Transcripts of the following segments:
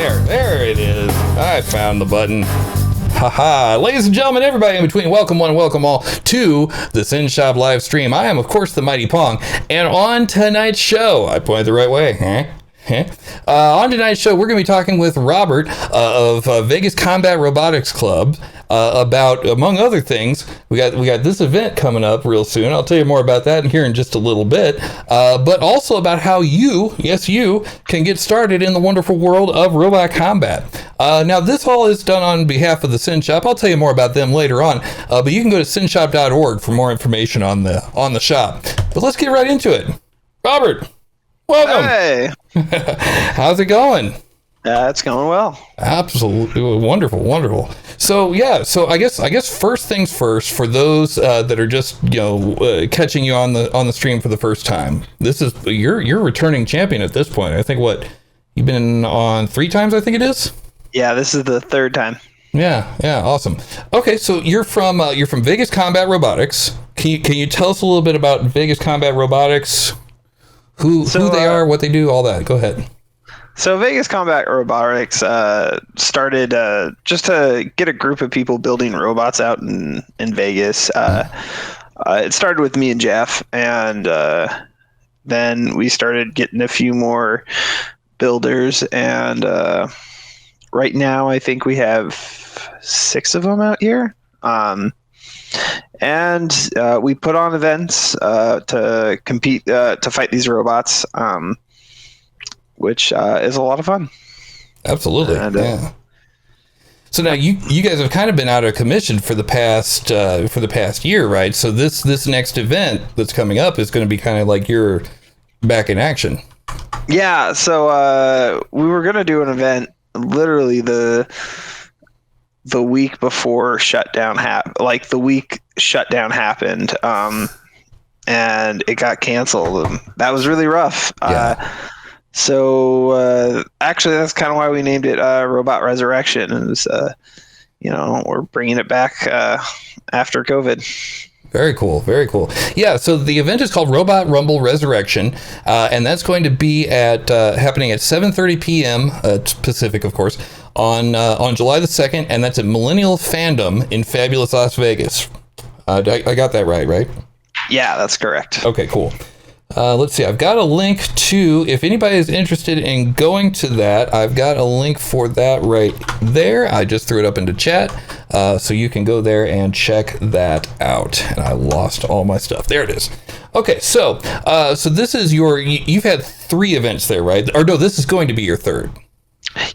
There it is. I found the button. Haha. Ladies and gentlemen, everybody in between, welcome one, welcome all to the SYN Shop live stream. I am, of course, the Mighty Pong. And on tonight's show, I pointed the right way, on tonight's show, we're going to be talking with Robert of Vegas Combat Robotics Club about, among other things, we got this event coming up real soon. I'll tell you more about that here in just a little bit, but also about how you can get started in the wonderful world of robot combat. Now, this all is done on behalf of the SYN Shop. I'll tell you more about them later on, but you can go to synshop.org for more information on the shop. But let's get right into it. Robert, welcome. Hey. How's it going? It's going well. Absolutely wonderful. So I guess first things first, for those that are just catching you on the stream for the first time, this is you're returning champion at this point. I think you've been on 3 times, I think it is. Yeah, this is the 3rd time. Yeah, awesome. Okay, so you're from Vegas Combat Robotics. Can you tell us a little bit about Vegas Combat Robotics? Who they are, what they do, all that. Go ahead. So Vegas Combat Robotics started just to get a group of people building robots out in Vegas. It started with me and Jeff, and then we started getting a few more builders, and right now I think we have 6 of them out here. And we put on events to compete, to fight these robots, which is a lot of fun. Absolutely. And, yeah. So now you guys have kind of been out of commission for the past year, right? So this next event that's coming up is going to be kind of like you're back in action. Yeah. So we were going to do an event literally the week before shutdown the week shutdown happened, and it got canceled. That was really rough. Yeah. So actually, that's kind of why we named it Robot Resurrection. It was, we're bringing it back after COVID. Very cool. Yeah, so the event is called Robot Rumble Resurrection, and that's going to be happening at 7:30 p.m. Pacific, of course, on July the 2nd, and that's at Millennial Fandom in fabulous Las Vegas. I got that right? Yeah, that's correct. Okay, cool. Let's see. I've got a link to, if anybody is interested in going to that, I've got a link for that right there. I just threw it up into chat, so you can go there and check that out. And I lost all my stuff. There it is. Okay, so this is you've had 3 events there, right? Or no, this is going to be your 3rd.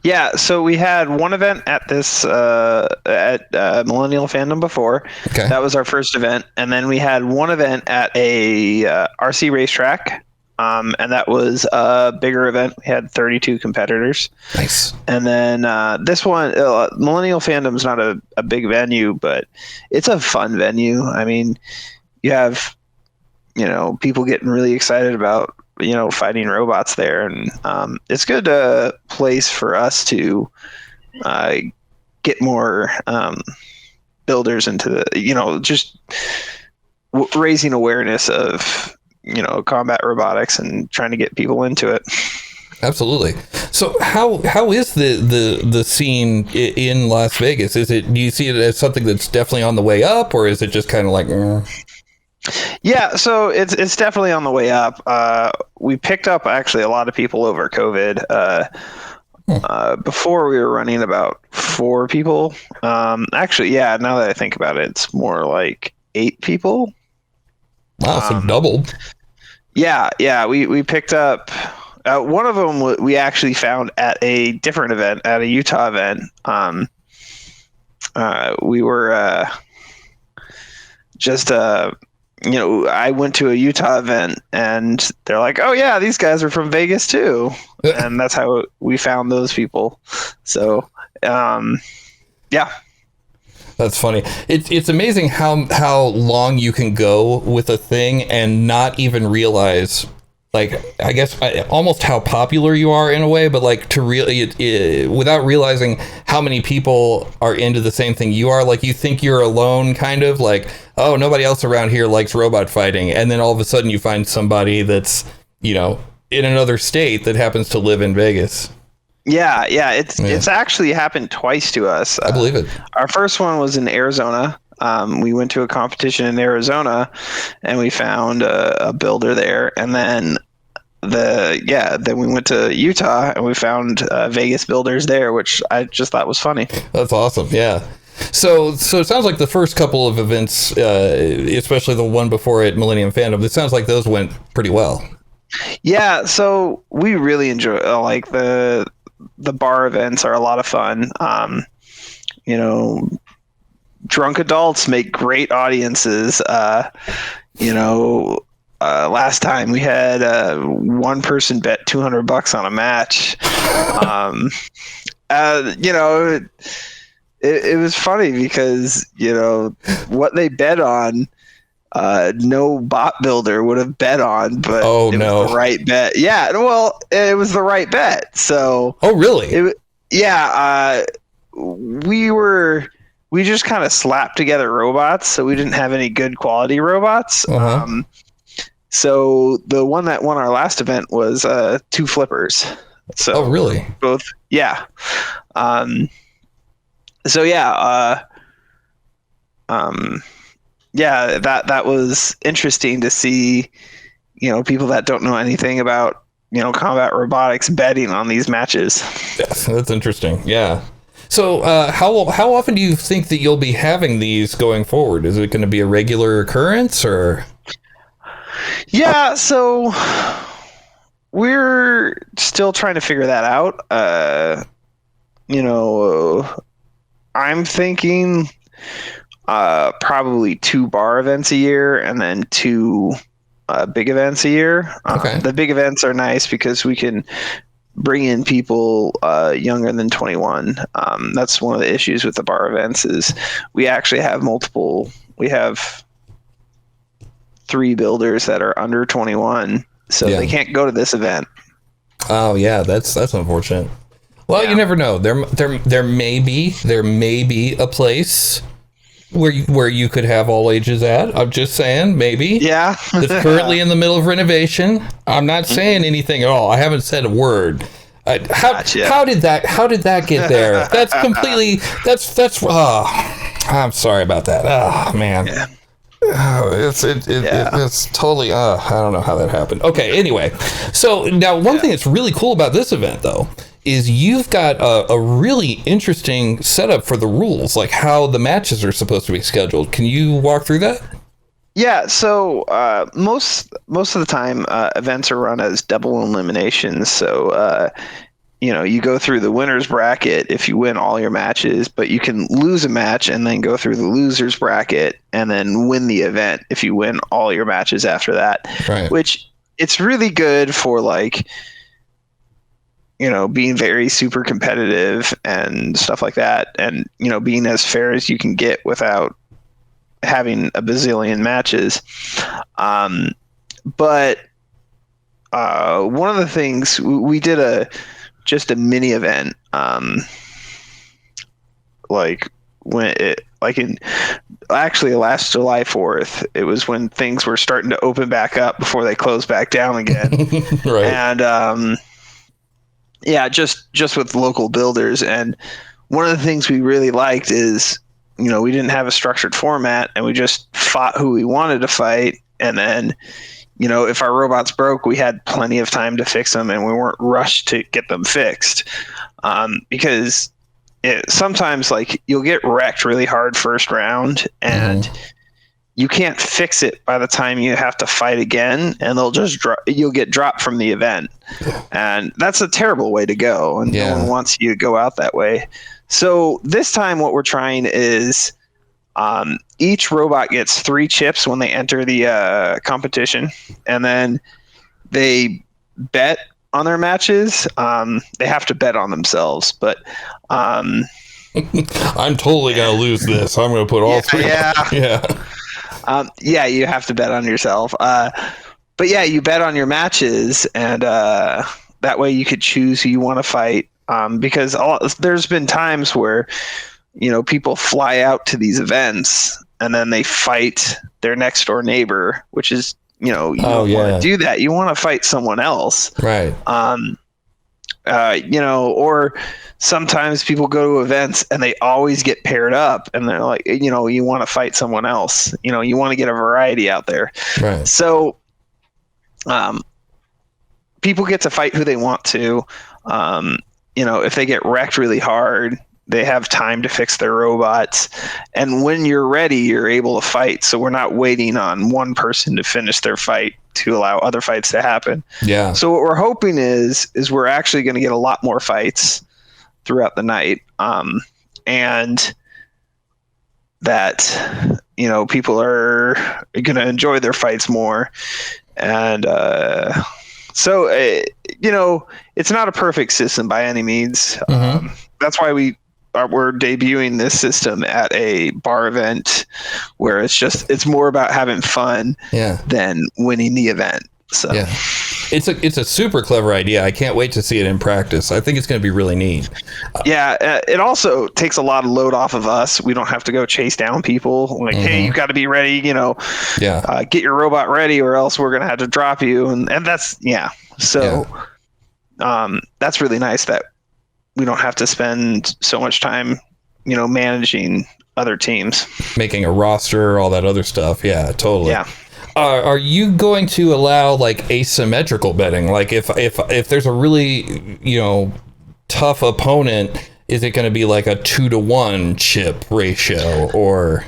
Yeah, so we had one event at this Millennial Fandom before. Okay. That was our first event, and then we had one event at a RC racetrack, and that was a bigger event. We had 32 competitors. Nice. And then this one, Millennial Fandom's not a big venue, but it's a fun venue. I mean, you have people getting really excited about fighting robots there, and it's a good place for us to get more builders into the just raising awareness of combat robotics and trying to get people into it. Absolutely. So how is the scene in Las Vegas? Do you see it as something that's definitely on the way up, or is it just kind of like Yeah, so it's definitely on the way up. We picked up actually a lot of people over COVID. Before we were running about 4 people. Actually, yeah, now that I think about it, it's more like 8 people. Wow, so doubled. Yeah, we picked up one of them. We actually found at a different event, at a Utah event. We were just I went to a Utah event, and they're like, "Oh yeah, these guys are from Vegas too," and that's how we found those people. So, yeah. That's funny. It's amazing how long you can go with a thing and not even realize, like, I guess almost how popular you are in a way, but like to really without realizing how many people are into the same thing you are. Like, you think you're alone, kind of like, oh, nobody else around here likes robot fighting, and then all of a sudden you find somebody that's in another state that happens to live in Vegas. Yeah, it's actually happened twice to us. I believe it. Our first one was in Arizona. We went to a competition in Arizona, and we found a builder there. And then then we went to Utah, and we found Vegas builders there, which I just thought was funny. That's awesome. Yeah. So it sounds like the first couple of events, especially the one before at Millennium Fandom, it sounds like those went pretty well. Yeah, so we really enjoy like the bar events are a lot of fun. You know, drunk adults make great audiences. Last time we had one person bet $200 on a match. It was funny because what they bet on. No bot builder would have bet on, but was the right bet. Yeah, well, it was the right bet. So, really? We just kind of slapped together robots, so we didn't have any good quality robots. Uh-huh. So the one that won our last event was 2 flippers. So really? Both, yeah. Yeah, that was interesting to see, people that don't know anything about, combat robotics betting on these matches. Yes, that's interesting. Yeah. So how often do you think that you'll be having these going forward? Is it going to be a regular occurrence or? Yeah, so we're still trying to figure that out. I'm thinking probably 2 bar events a year and then 2 big events a year. Okay. The big events are nice because we can bring in people younger than 21. That's one of the issues with the bar events is we actually have we have 3 builders that are under 21, so they can't go to this event. Oh yeah, that's unfortunate. Well, you never know. There may be a place where you could have all ages at. I'm just saying, maybe. Yeah. It's currently in the middle of renovation. I'm not saying anything at all. I haven't said a word. How did that get there? That's completely. That's. I'm sorry about that. Oh man. Yeah. It's totally. I don't know how that happened. Okay. Anyway, so now one thing that's really cool about this event, though, is you've got a really interesting setup for the rules, like how the matches are supposed to be scheduled. Can you walk through that? Yeah, so most of the time events are run as double eliminations. So you go through the winner's bracket if you win all your matches, but you can lose a match and then go through the loser's bracket and then win the event if you win all your matches after that. Right. Which it's really good for being very super competitive and stuff like that, and being as fair as you can get without having a bazillion matches. But one of the things we did just a mini event, actually last July 4th. It was when things were starting to open back up before they closed back down again. Right. And just with local builders. And one of the things we really liked is, we didn't have a structured format and we just fought who we wanted to fight. And then, if our robots broke, we had plenty of time to fix them and we weren't rushed to get them fixed. Because sometimes you'll get wrecked really hard first round and you can't fix it by the time you have to fight again, and you'll get dropped from the event. And that's a terrible way to go, and no one wants you to go out that way. So this time what we're trying is each robot gets 3 chips when they enter the competition, and then they bet on their matches. They have to bet on themselves, but I'm totally gonna lose this. I'm gonna put all 3. You have to bet on yourself. But you bet on your matches, and that way you could choose who you want to fight. Because there's been times where, people fly out to these events and then they fight their next door neighbor, which is, you don't want to do that. You want to fight someone else. Right. or sometimes people go to events and they always get paired up and they're like, you want to fight someone else, you want to get a variety out there. Right. So, people get to fight who they want to. If they get wrecked really hard, they have time to fix their robots. And when you're ready, you're able to fight. So we're not waiting on one person to finish their fight to allow other fights to happen. Yeah. So what we're hoping is we're actually going to get a lot more fights throughout the night. And that, people are going to enjoy their fights more. And, so, it's not a perfect system by any means. Mm-hmm. That's why we're debuting this system at a bar event where it's more about having fun than winning the event. So yeah, it's a super clever idea. I can't wait to see it in practice. I think it's going to be really neat. It also takes a lot of load off of us. We don't have to go chase down people like, hey, you got to be ready, get your robot ready or else we're going to have to drop you. And that's, So that's really nice that we don't have to spend so much time, managing other teams. Making a roster, all that other stuff. Yeah, totally. Yeah. Are you going to allow like asymmetrical betting? Like if there's a really, tough opponent, is it going to be like a 2-to-1 chip ratio or?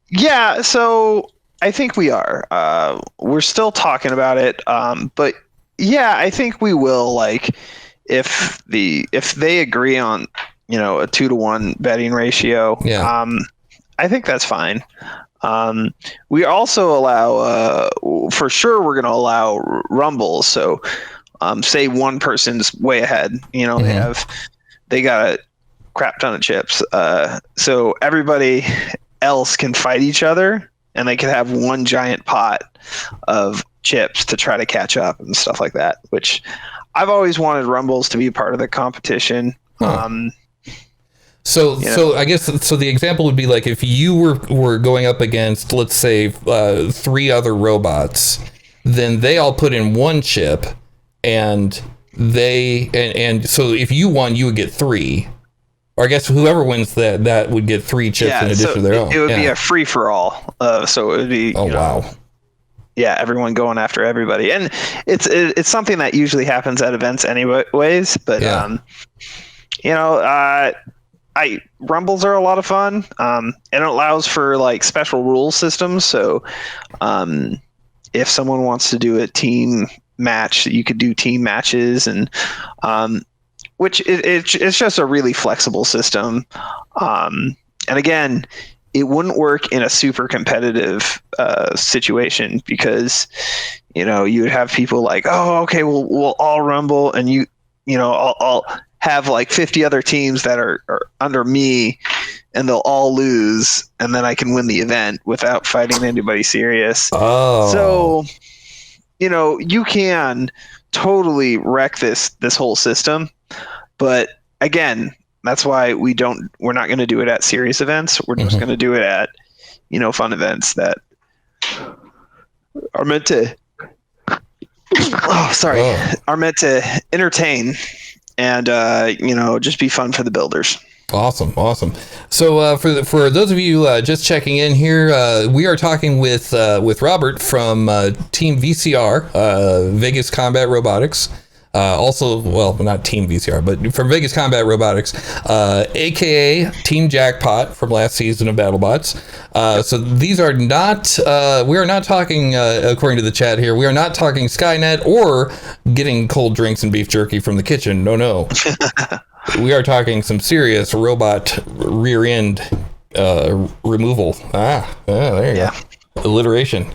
Yeah, so I think we are. We're still talking about it. But yeah, I think we will. Like if they agree on, a 2-to-1 betting ratio, I think that's fine. We also allow, for sure, we're going to allow rumbles. So, say one person's way ahead, they got a crap ton of chips. So everybody else can fight each other and they can have one giant pot of chips to try to catch up and stuff like that, which I've always wanted rumbles to be part of the competition. So I guess the example would be like if you were going up against, let's say, 3 other robots, then they all put in 1 chip, and so if you won, you would get 3. Or I guess whoever wins that would get 3 chips in addition to their own. It would be a free for all. So it would be. Wow. Yeah, everyone going after everybody, and it's something that usually happens at events anyways. But rumbles are a lot of fun, and it allows for like special rule systems. So, if someone wants to do a team match, you could do team matches, and it's just a really flexible system. And again, it wouldn't work in a super competitive situation because you would have people like, oh, okay, we'll all rumble, and I'll have like 50 other teams that are under me and they'll all lose and then I can win the event without fighting anybody serious. Oh. So, you can totally wreck this whole system. But again, that's why we're not going to do it at serious events. We're just going to do it at, fun events that are meant to, are meant to entertain and just be fun for the builders. Awesome. So for those of you just checking in here, we are talking with Robert from Team VCR, Vegas Combat Robotics. Also, well, not Team VCR, but from Vegas Combat Robotics, aka Team Jackpot from last season of Battlebots. So these are not, we are not talking, according to the chat here, we are not talking Skynet or getting cold drinks and beef jerky from the kitchen. No. We are talking some serious robot rear end removal. There you go. Alliteration.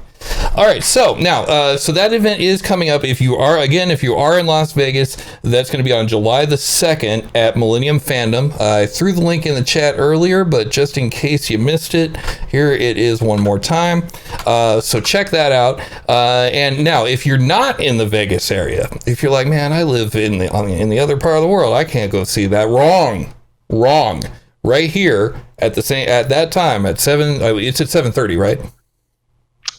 All right, so now, so that event is coming up. If you are in Las Vegas, that's going to be on July the 2nd at Millennium Fandom. I threw the link in the chat earlier, but just in case you missed it, here it is one more time. So check that out. And now, if you're not in the Vegas area, if you're like, man, I live in the other part of the world, I can't go see that. Wrong. Right here at that time at 7. It's at 7:30, right?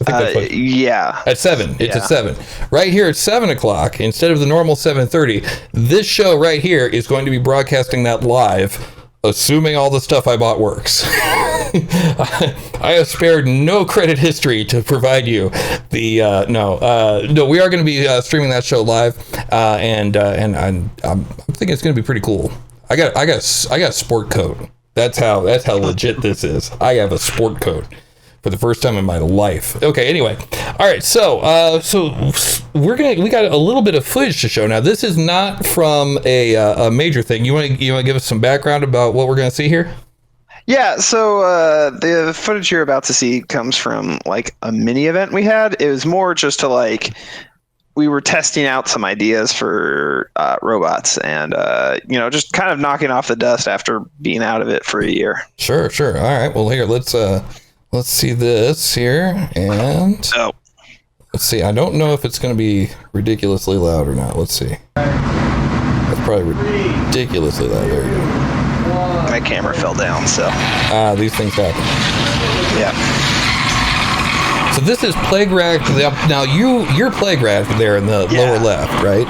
I think that's what, yeah. At 7. It's Yeah. at 7. Right here at 7 o'clock, instead of the normal 7:30, this show right here is going to be broadcasting that live, assuming all the stuff I bought works. I have spared no credit history to provide you the no, we are going to be streaming that show live, and I'm thinking it's going to be pretty cool. I got a sport coat. That's how legit this is. I have a sport coat for the first time in my life. Okay, anyway. All right, so we got a little bit of footage to show. Now, this is not from a major thing. You want to give us some background about what we're going to see here? Yeah, so the footage you're about to see comes from like a mini event we had. It was more just to like, we were testing out some ideas for robots, and just kind of knocking off the dust after being out of it for a year. Sure. All right. Well, here, let's see this here, and let's see. I don't know if it's going to be ridiculously loud or not. Let's see. That's probably ridiculously loud. There you go. My camera fell down, so. These things happen. Yeah. So this is Playgraph. Now you're Playgraph there in the lower left, right?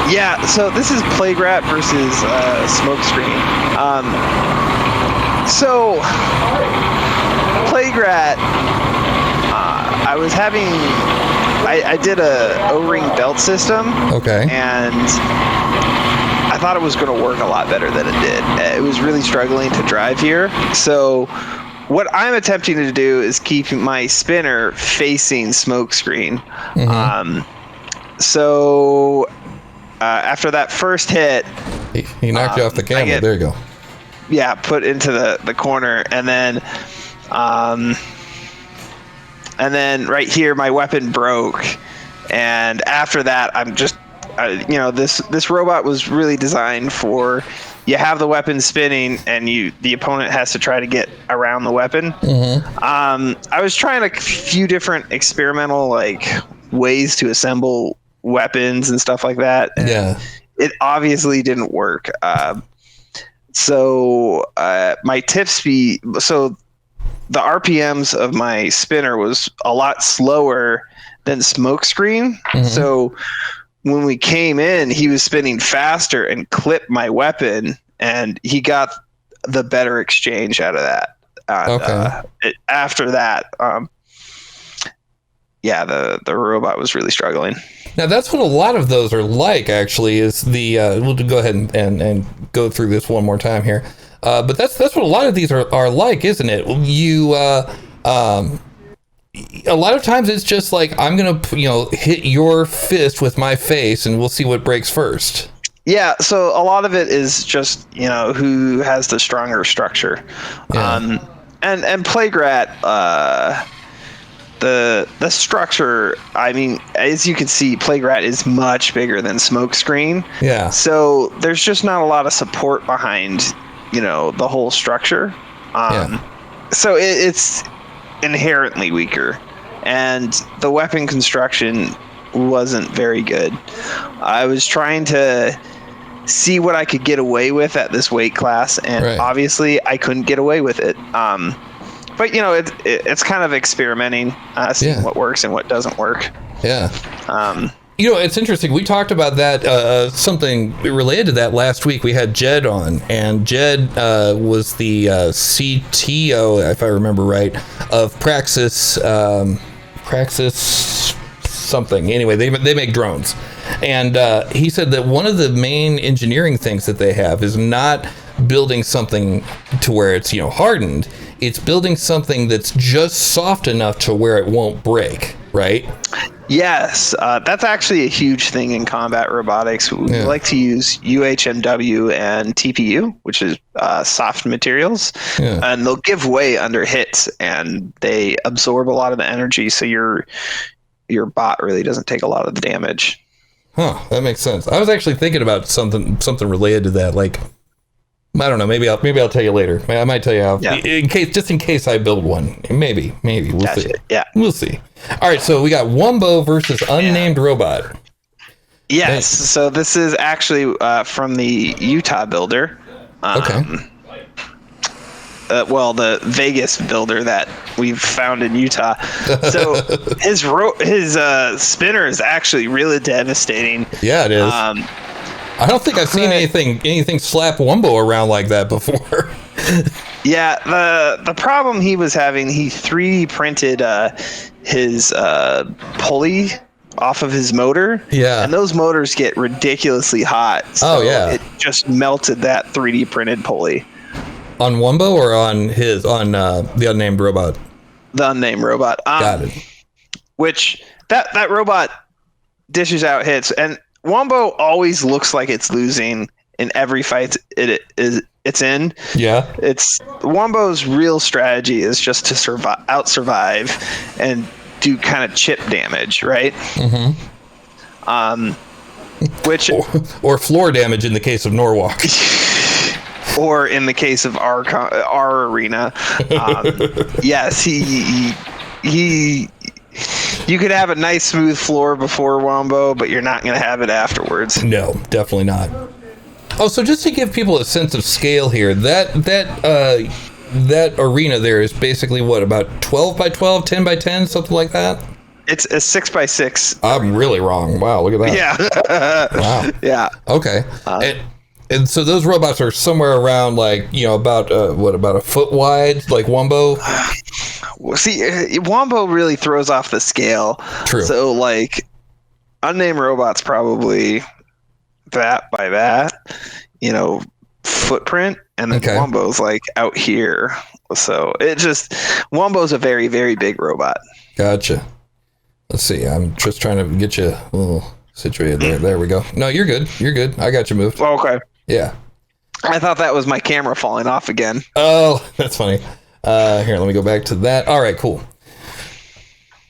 Yeah. So this is Playgraph versus Smokescreen. So Playgraph, I did a O-ring belt system. Okay. And I thought it was going to work a lot better than it did. It was really struggling to drive here. So what I'm attempting to do is keep my spinner facing Smokescreen. Mm-hmm. After that first hit, he knocked you off the camera. There you go. Yeah, put into the corner, and then right here my weapon broke, and after that I'm just this robot was really designed for, you have the weapon spinning and the opponent has to try to get around the weapon. Mm-hmm. I was trying a few different experimental like ways to assemble weapons and stuff like that. And it obviously didn't work. So my tip speed, so the RPMs of my spinner was a lot slower than Smokescreen. Mm-hmm. So when we came in, he was spinning faster and clipped my weapon, and he got the better exchange out of that. After that, the robot was really struggling. Now that's what a lot of those are like. Actually, is the we'll go ahead and go through this one more time here. But that's what a lot of these are like, isn't it? A lot of times it's just like, I'm going to, hit your fist with my face and we'll see what breaks first. Yeah. So a lot of it is just, who has the stronger structure. Yeah. And Playgrat, the structure, I mean, as you can see, Playgrat is much bigger than Smokescreen. Yeah. So there's just not a lot of support behind, the whole structure. So it's inherently weaker, and the weapon construction wasn't very good. I was trying to see what I could get away with at this weight class, and obviously I couldn't get away with it. But it's kind of experimenting, seeing what works and what doesn't work. Yeah. It's interesting. We talked about that, something related to that last week. We had Jed on, and Jed was the CTO, if I remember right, of Praxis something. Anyway, they make drones. And he said that one of the main engineering things that they have is not building something to where it's, hardened. It's building something that's just soft enough to where it won't break, right? Yes, that's actually a huge thing in combat robotics. We like to use UHMW and TPU, which is soft materials, and they'll give way under hits, and they absorb a lot of the energy, so your bot really doesn't take a lot of the damage. Huh, that makes sense. I was actually thinking about something related to that, like, I don't know. Maybe I'll tell you later. I might tell you how. Yeah. In case I build one. Maybe we'll see. Yeah, we'll see. All right. So we got Wumbo versus Unnamed Robot. Yes. So this is actually from the Utah builder. Okay. the Vegas builder that we've found in Utah. So his spinner is actually really devastating. Yeah, it is. I don't think I've seen anything slap Wumbo around like that before. Yeah, the problem he was having, he 3D printed his pulley off of his motor. Yeah. And those motors get ridiculously hot. So it just melted that 3D printed pulley. On Wumbo or on the unnamed robot? The unnamed robot. Got it. Which that robot dishes out hits, and Wumbo always looks like it's losing in every fight it's in. Yeah. It's Wumbo's real strategy is just to survive and do kind of chip damage, right? Mm-hmm. Which or floor damage in the case of Norwalk. Or in the case of our arena, yes, he. You could have a nice smooth floor before Wumbo, but you're not going to have it afterwards. No, definitely not. Oh, so just to give people a sense of scale here, that arena there is basically what, about 12 by 12, 10 by 10, something like that? It's a 6 by 6. I'm really wrong. Wow, look at that. Yeah. Wow. Yeah. Okay. And so those robots are somewhere around about a foot wide, like Wumbo? See, Wumbo really throws off the scale. True. So unnamed robot's probably that by that, footprint, and then Wumbo's out here. So Wumbo's a very, very big robot. Gotcha. Let's see. I'm just trying to get you a little situated there. There we go. No, you're good. You're good. I got you moved. Oh, okay. Yeah. I thought that was my camera falling off again. Oh, that's funny. Here, let me go back to that. All right, cool.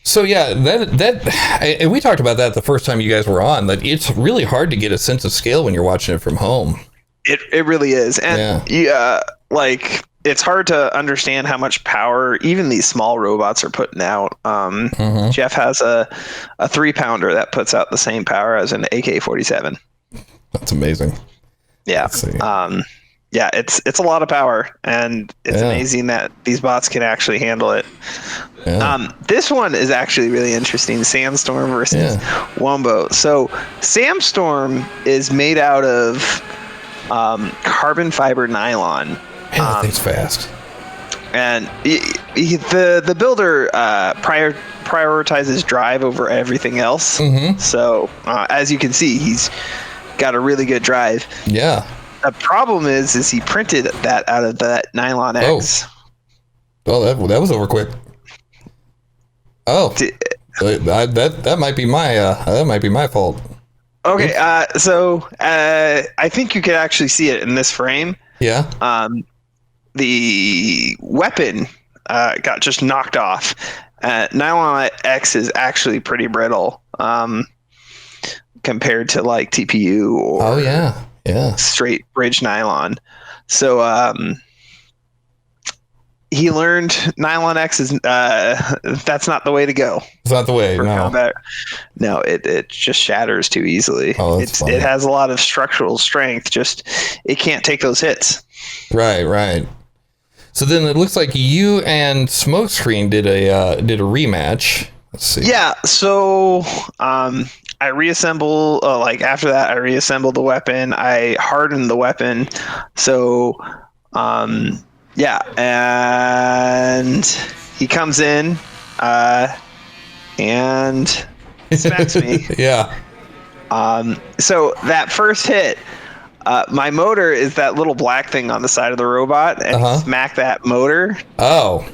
So yeah, and we talked about that the first time you guys were on, that it's really hard to get a sense of scale when you're watching it from home. It really is. And it's hard to understand how much power even these small robots are putting out. Jeff has a 3-pounder that puts out the same power as an AK-47. That's amazing. Yeah. Yeah, it's a lot of power, and it's amazing that these bots can actually handle it. Yeah. This one is actually really interesting, Sandstorm versus Wumbo. So Sandstorm is made out of carbon fiber nylon. Man, that thing's fast. And the builder prioritizes drive over everything else. Mm-hmm. So as you can see, he's got a really good drive. Yeah. The problem is he printed that out of that Nylon X. Oh, that was over quick. Oh, that might be my fault. Okay, so I think you could actually see it in this frame. Yeah. The weapon got just knocked off. Nylon X is actually pretty brittle compared to TPU or straight bridge nylon. So he learned Nylon X is that's not the way to go. It's not the way. No, it just shatters too easily. Oh, it has a lot of structural strength. Just it can't take those hits. Right. So then it looks like you and Smokescreen did a rematch. Let's see. Yeah. So I reassemble. After that, I reassembled the weapon. I hardened the weapon. So yeah, and he comes in and smacks me. Yeah. So that first hit. My motor is that little black thing on the side of the robot, and he smacked that motor. Oh.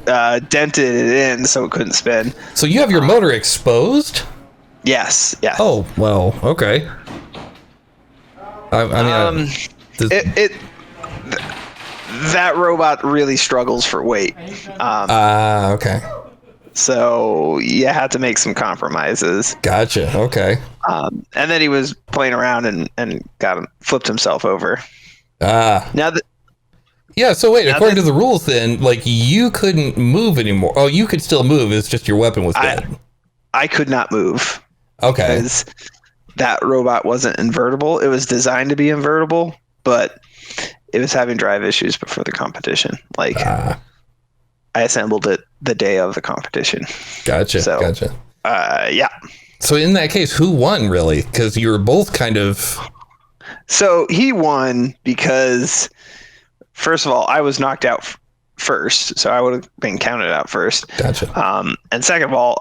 Dented it in so it couldn't spin. So you have your motor exposed? Yes. Oh, well, okay. That robot really struggles for weight. Okay. So you had to make some compromises. Gotcha. Okay. And then he was playing around and flipped himself over. Now yeah. So wait, according to the rules, then, you couldn't move anymore. Oh, you could still move. It's just your weapon was dead. I could not move. Okay. Because that robot wasn't invertible. It was designed to be invertible, but it was having drive issues before the competition. Like I assembled it the day of the competition. Gotcha. So, gotcha. Yeah. So in that case, who won really? Because you were both kind of. So he won because, first of all, I was knocked out first, so I would have been counted out first. Gotcha. And second of all,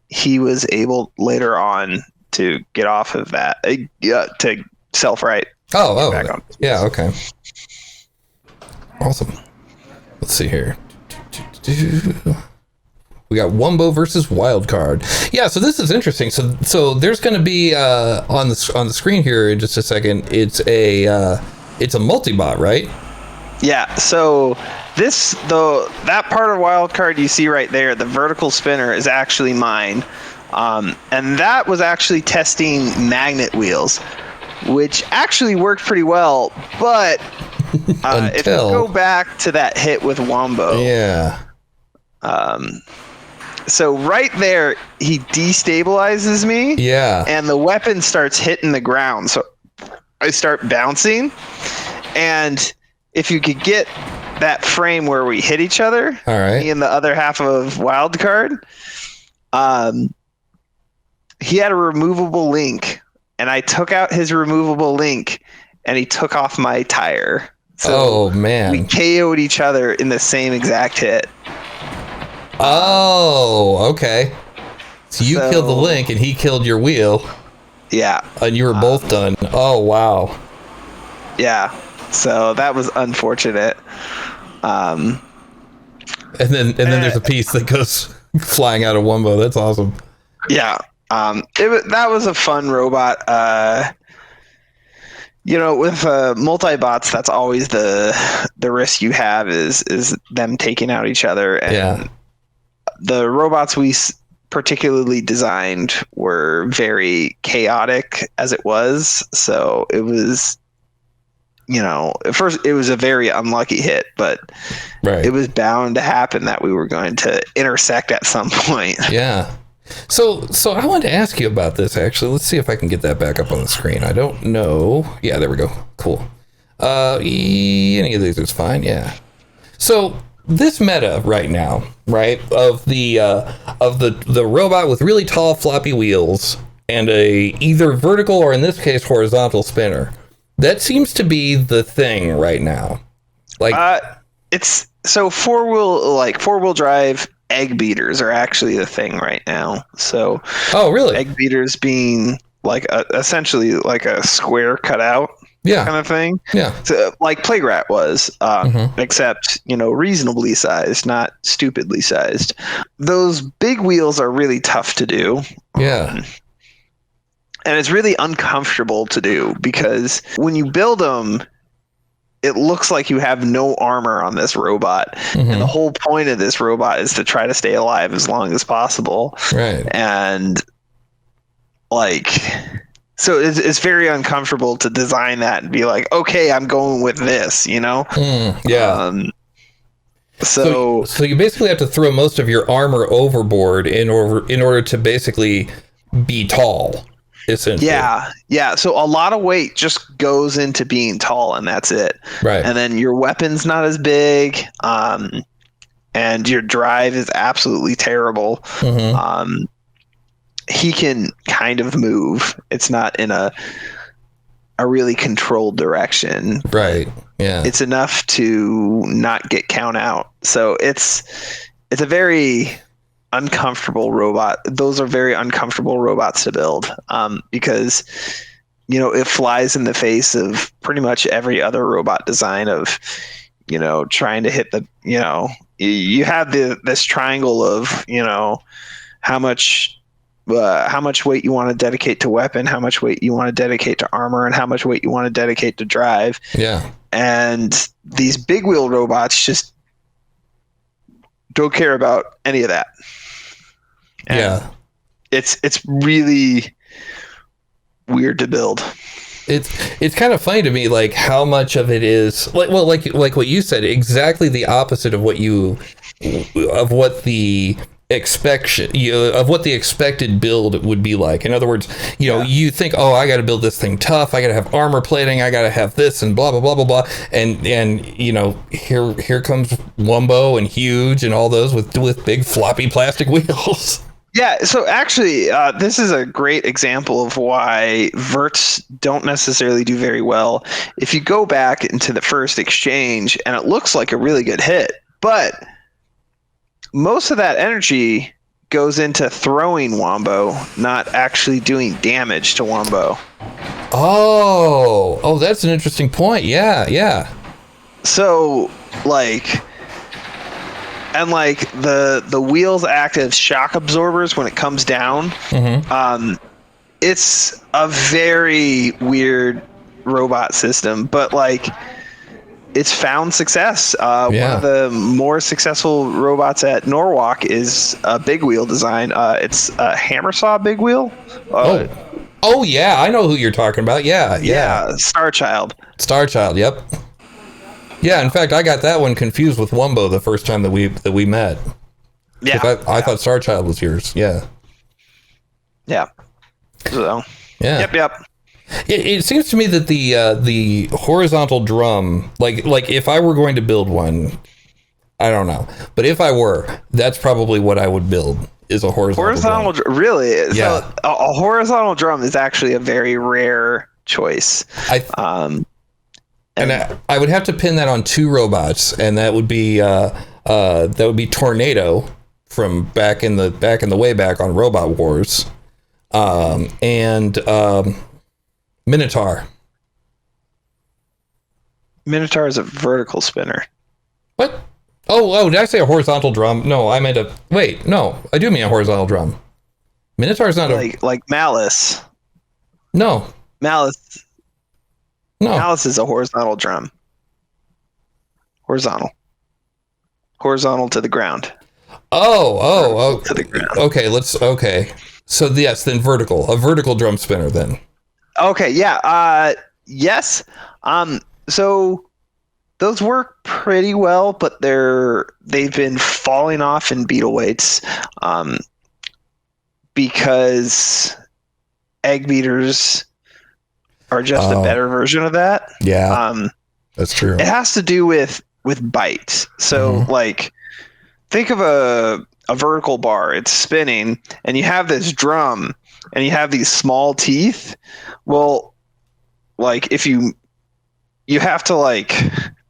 he was able later on to get off of that, to self-right. Oh, yeah, okay. Awesome. Let's see here. We got Wumbo versus Wildcard. Yeah, so this is interesting. So there's going to be on the screen here in just a second. It's a multi-bot, right? Yeah. So that part of Wildcard you see right there, the vertical spinner, is actually mine, and that was actually testing magnet wheels, which actually worked pretty well. But if you go back to that hit with Wumbo, yeah. So right there, he destabilizes me. Yeah. And the weapon starts hitting the ground. So I start bouncing. And if you could get that frame where we hit each other, all right, me and the other half of Wildcard, he had a removable link. And I took out his removable link, and he took off my tire. So man. We KO'd each other in the same exact hit. Oh, okay. So you killed the link and he killed your wheel. Yeah. And you were both done. Oh, wow. Yeah. So that was unfortunate. And then there's a piece that goes flying out of Wumbo. That's awesome. Yeah. That was a fun robot. With multi-bots, that's always the risk you have is them taking out each other. And yeah. The robots we particularly designed were very chaotic as it was. So it was, at first it was a very unlucky hit, but It was bound to happen that we were going to intersect at some point. Yeah. So I wanted to ask you about this, actually. Let's see if I can get that back up on the screen. I don't know. Yeah, there we go. Cool. Any of these is fine. Yeah. So this meta right now, right, of the robot with really tall floppy wheels and a either vertical or in this case horizontal spinner, that seems to be the thing right now. Like it's so four-wheel drive egg beaters are actually the thing right now. So really? Egg beaters being essentially like a square cutout. Yeah. Kind of thing. Yeah. So, like Plague-Rat was, except, reasonably sized, not stupidly sized. Those big wheels are really tough to do. Yeah. And it's really uncomfortable to do because when you build them, it looks like you have no armor on this robot. Mm-hmm. And the whole point of this robot is to try to stay alive as long as possible. Right. And so it's very uncomfortable to design that and be like, okay, I'm going with this, yeah. So you basically have to throw most of your armor overboard in order to basically be tall, essentially. Yeah. So a lot of weight just goes into being tall, and that's it. Right. And then your weapon's not as big, and your drive is absolutely terrible. Mm-hmm. He can kind of move. It's not in a really controlled direction. Right. Yeah. It's enough to not get count out. So it's a very uncomfortable robot. Those are very uncomfortable robots to build, because it flies in the face of pretty much every other robot design of trying to hit the you have this triangle of how much weight you want to dedicate to weapon, how much weight you want to dedicate to armor, and how much weight you want to dedicate to drive. Yeah. And these big wheel robots just don't care about any of that. And yeah. It's really weird to build. It's kind of funny to me, like how much of it is like what you said, exactly the opposite of what the of what the expected build would be like. In other words, you think, oh, I got to build this thing tough. I got to have armor plating. I got to have this and blah blah blah blah blah. And here comes Wumbo and Huge and all those with big floppy plastic wheels. Yeah, so actually, this is a great example of why verts don't necessarily do very well. If you go back into the first exchange, and it looks like a really good hit, but most of that energy goes into throwing Wombo, not actually doing damage to Wombo. Oh, that's an interesting point. Yeah. So, the wheels act as shock absorbers when it comes down. Mm-hmm. It's a very weird robot system, but it's found success. One of the more successful robots at Norwalk is a big wheel design. It's a hammer saw big wheel. Oh yeah, I know who you're talking about. Yeah. Starchild. Yep. Yeah, in fact, I got that one confused with Wumbo the first time that we met. Yeah, I thought Starchild was yours. Yeah. So. Yeah. Yep. It seems to me that the horizontal drum, like if I were going to build one, I don't know, but if I were, that's probably what I would build, is a horizontal drum. Really? Yeah. So a horizontal drum is actually a very rare choice. And I would have to pin that on two robots, and that would be Tornado from back in the way back on Robot Wars, and Minotaur. Minotaur is a vertical spinner. What? Oh, did I say a horizontal drum? No, I meant I do mean a horizontal drum. Minotaur's not like Malice. No. Malice. No. Malice is a horizontal drum. Horizontal to the ground. Oh. To the ground. Okay. So yes, then a vertical drum spinner then. Okay, yeah. Yes. So those work pretty well, but they've been falling off in beetle weights, because egg beaters are just a better version of that. Yeah. That's true. It has to do with bite. So think of a vertical bar. It's spinning, and you have this drum, and you have these small teeth. Well, if you have to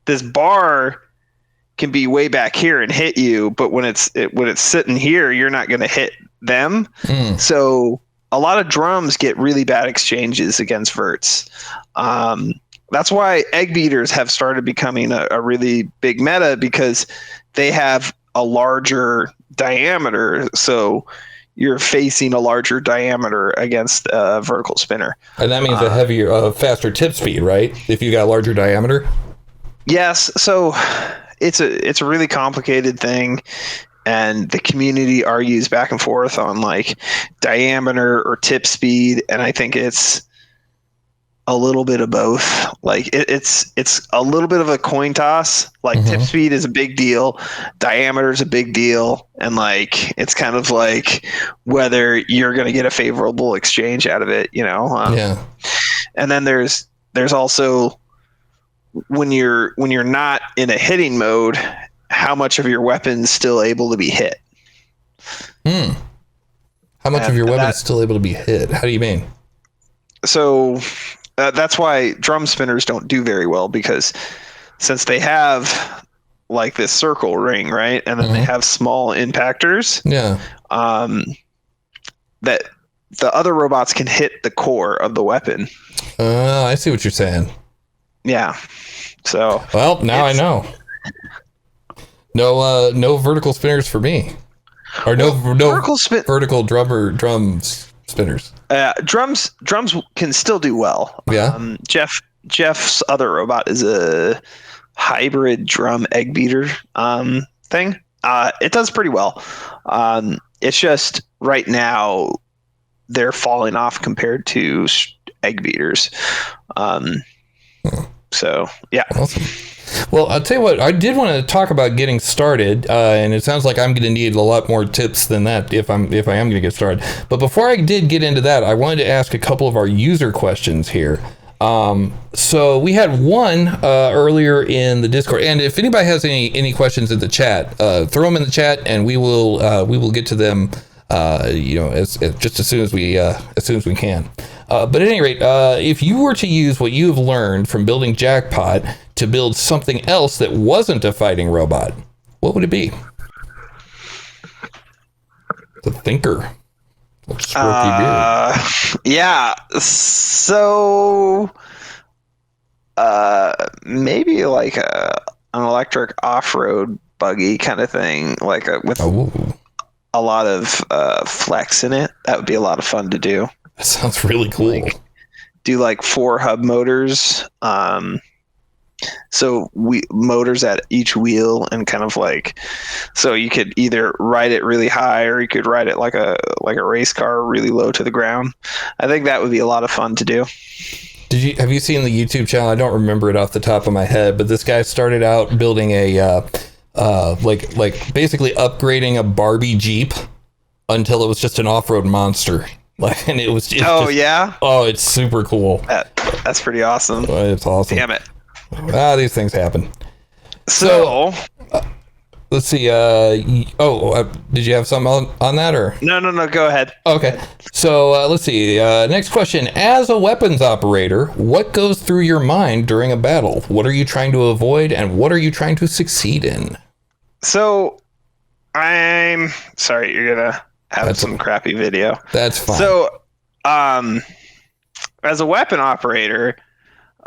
this bar can be way back here and hit you, but when it's sitting here, you're not going to hit them. So a lot of drums get really bad exchanges against verts. That's why egg beaters have started becoming a really big meta, because they have a larger diameter. So you're facing a larger diameter against a vertical spinner. And that means a heavier, faster tip speed, right? If you got a larger diameter? Yes. So it's a really complicated thing. And the community argues back and forth on diameter or tip speed. And I think it's a little bit of both. It's a little bit of a coin toss. Tip speed is a big deal, diameter is a big deal, and it's kind of whether you're going to get a favorable exchange out of it, Yeah. And then there's also when you're not in a hitting mode, how much of your weapon's still able to be hit. How much of your weapon's still able to be hit? How do you mean? So that's why drum spinners don't do very well, because since they have this circle ring, right? And then they have small impactors. Yeah. That the other robots can hit the core of the weapon. I see what you're saying. Yeah. So. Well, now I know. No vertical spinners for me. Or no vertical drum spinners. Drums can still do well. Yeah. Jeff's other robot is a hybrid drum egg beater thing. It does pretty well. It's just right now they're falling off compared to egg beaters. So yeah. Awesome. Well, I'll tell you what, I did want to talk about getting started, and it sounds like I'm going to need a lot more tips than that if I am going to get started. But before I did get into that, I wanted to ask a couple of our user questions here. So we had one earlier in the Discord, and if anybody has any questions in the chat, throw them in the chat, and we will get to them. Just as soon as we can. But at any rate, if you were to use what you've learned from building Jackpot to build something else that wasn't a fighting robot, what would it be? The thinker. Yeah. So, maybe like an electric off-road buggy kind of thing, like with a lot of flex in it. That would be a lot of fun to do. That sounds really cool. Do like 4 hub motors. So motors at each wheel, and kind of like, so you could either ride it really high or you could ride it like a race car really low to the ground. I think that would be a lot of fun to do. Have you seen the YouTube channel? I don't remember it off the top of my head, but this guy started out building a like basically upgrading a Barbie Jeep until it was just an off-road monster. And it's super cool. That's pretty awesome. It's awesome. Damn it. These things happen. So let's see. Did you have something on that, or? No. Go ahead. Okay. So let's see. Next question. As a weapons operator, what goes through your mind during a battle? What are you trying to avoid, and what are you trying to succeed in? So, I'm sorry. You're gonna have some crappy video. That's fine. So, as a weapon operator,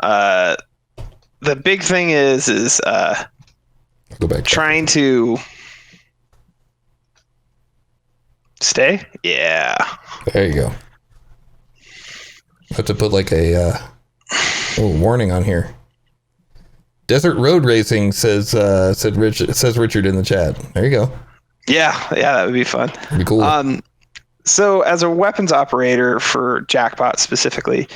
the big thing is go back. Trying to stay. Yeah. There you go. I have to put like a warning on here. Desert Road Racing says Richard in the chat. There you go. Yeah, that would be fun. That'd be cool. So as a weapons operator for Jackpot specifically,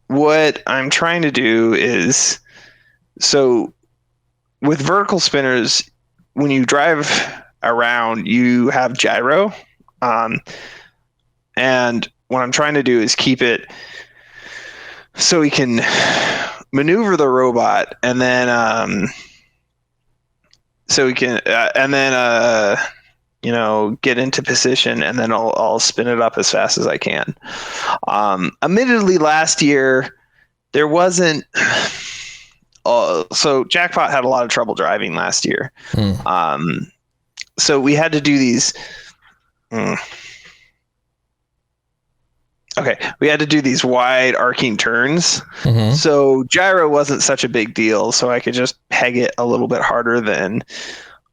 what I'm trying to do is, so with vertical spinners, when you drive around, you have gyro. And what I'm trying to do is keep it so we can maneuver the robot, and then so we can get into position, and then I'll spin it up as fast as I can. Admittedly, last year there wasn't. So Jackpot had a lot of trouble driving last year. So we had to do these. We had to do these wide arcing turns. Mm-hmm. So gyro wasn't such a big deal. So I could just peg it a little bit harder than,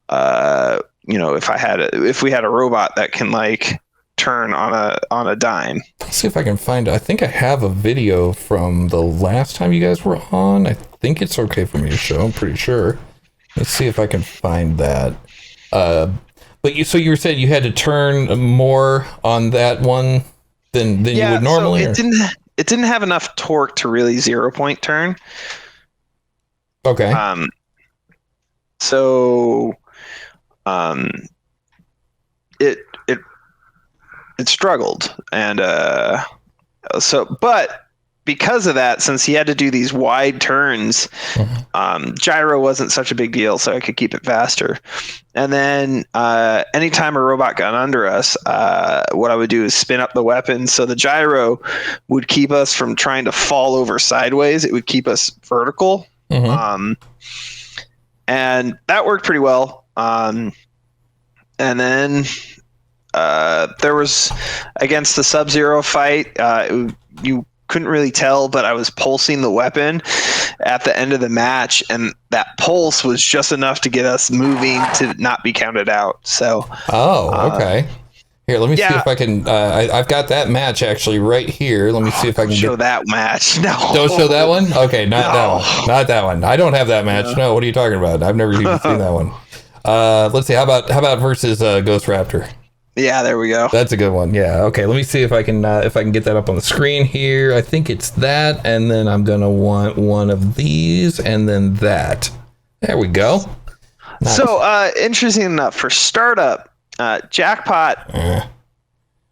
if we had a robot that can like turn on a dime. Let's see if I can find it. I think I have a video from the last time you guys were on. I think it's okay for me to show. I'm pretty sure. Let's see if I can find that. But you were saying you had to turn more on that one than you would normally. So it didn't have enough torque to really 0-point turn. Okay. It struggled, and but because of that, since he had to do these wide turns, gyro wasn't such a big deal, so I could keep it faster. And then anytime a robot got under us, what I would do is spin up the weapon, so the gyro would keep us from trying to fall over sideways. It would keep us vertical. And that worked pretty well. And then there was, against the Sub-Zero fight, you couldn't really tell, but I was pulsing the weapon at the end of the match, and that pulse was just enough to get us moving to not be counted out. So okay. Here, let me see if I can. I've got that match actually right here. Let me see if I can show that match. No, don't show that one. Okay, that one. Not that one. I don't have that match. No, what are you talking about? I've never even seen that one. Let's see. How about versus Ghost Raptor? Yeah, there we go. That's a good one. Yeah. Okay. Let me see if I can get that up on the screen here. I think it's that, and then I'm gonna want one of these, and then that. There we go. Nice. So, interesting enough, for startup, Jackpot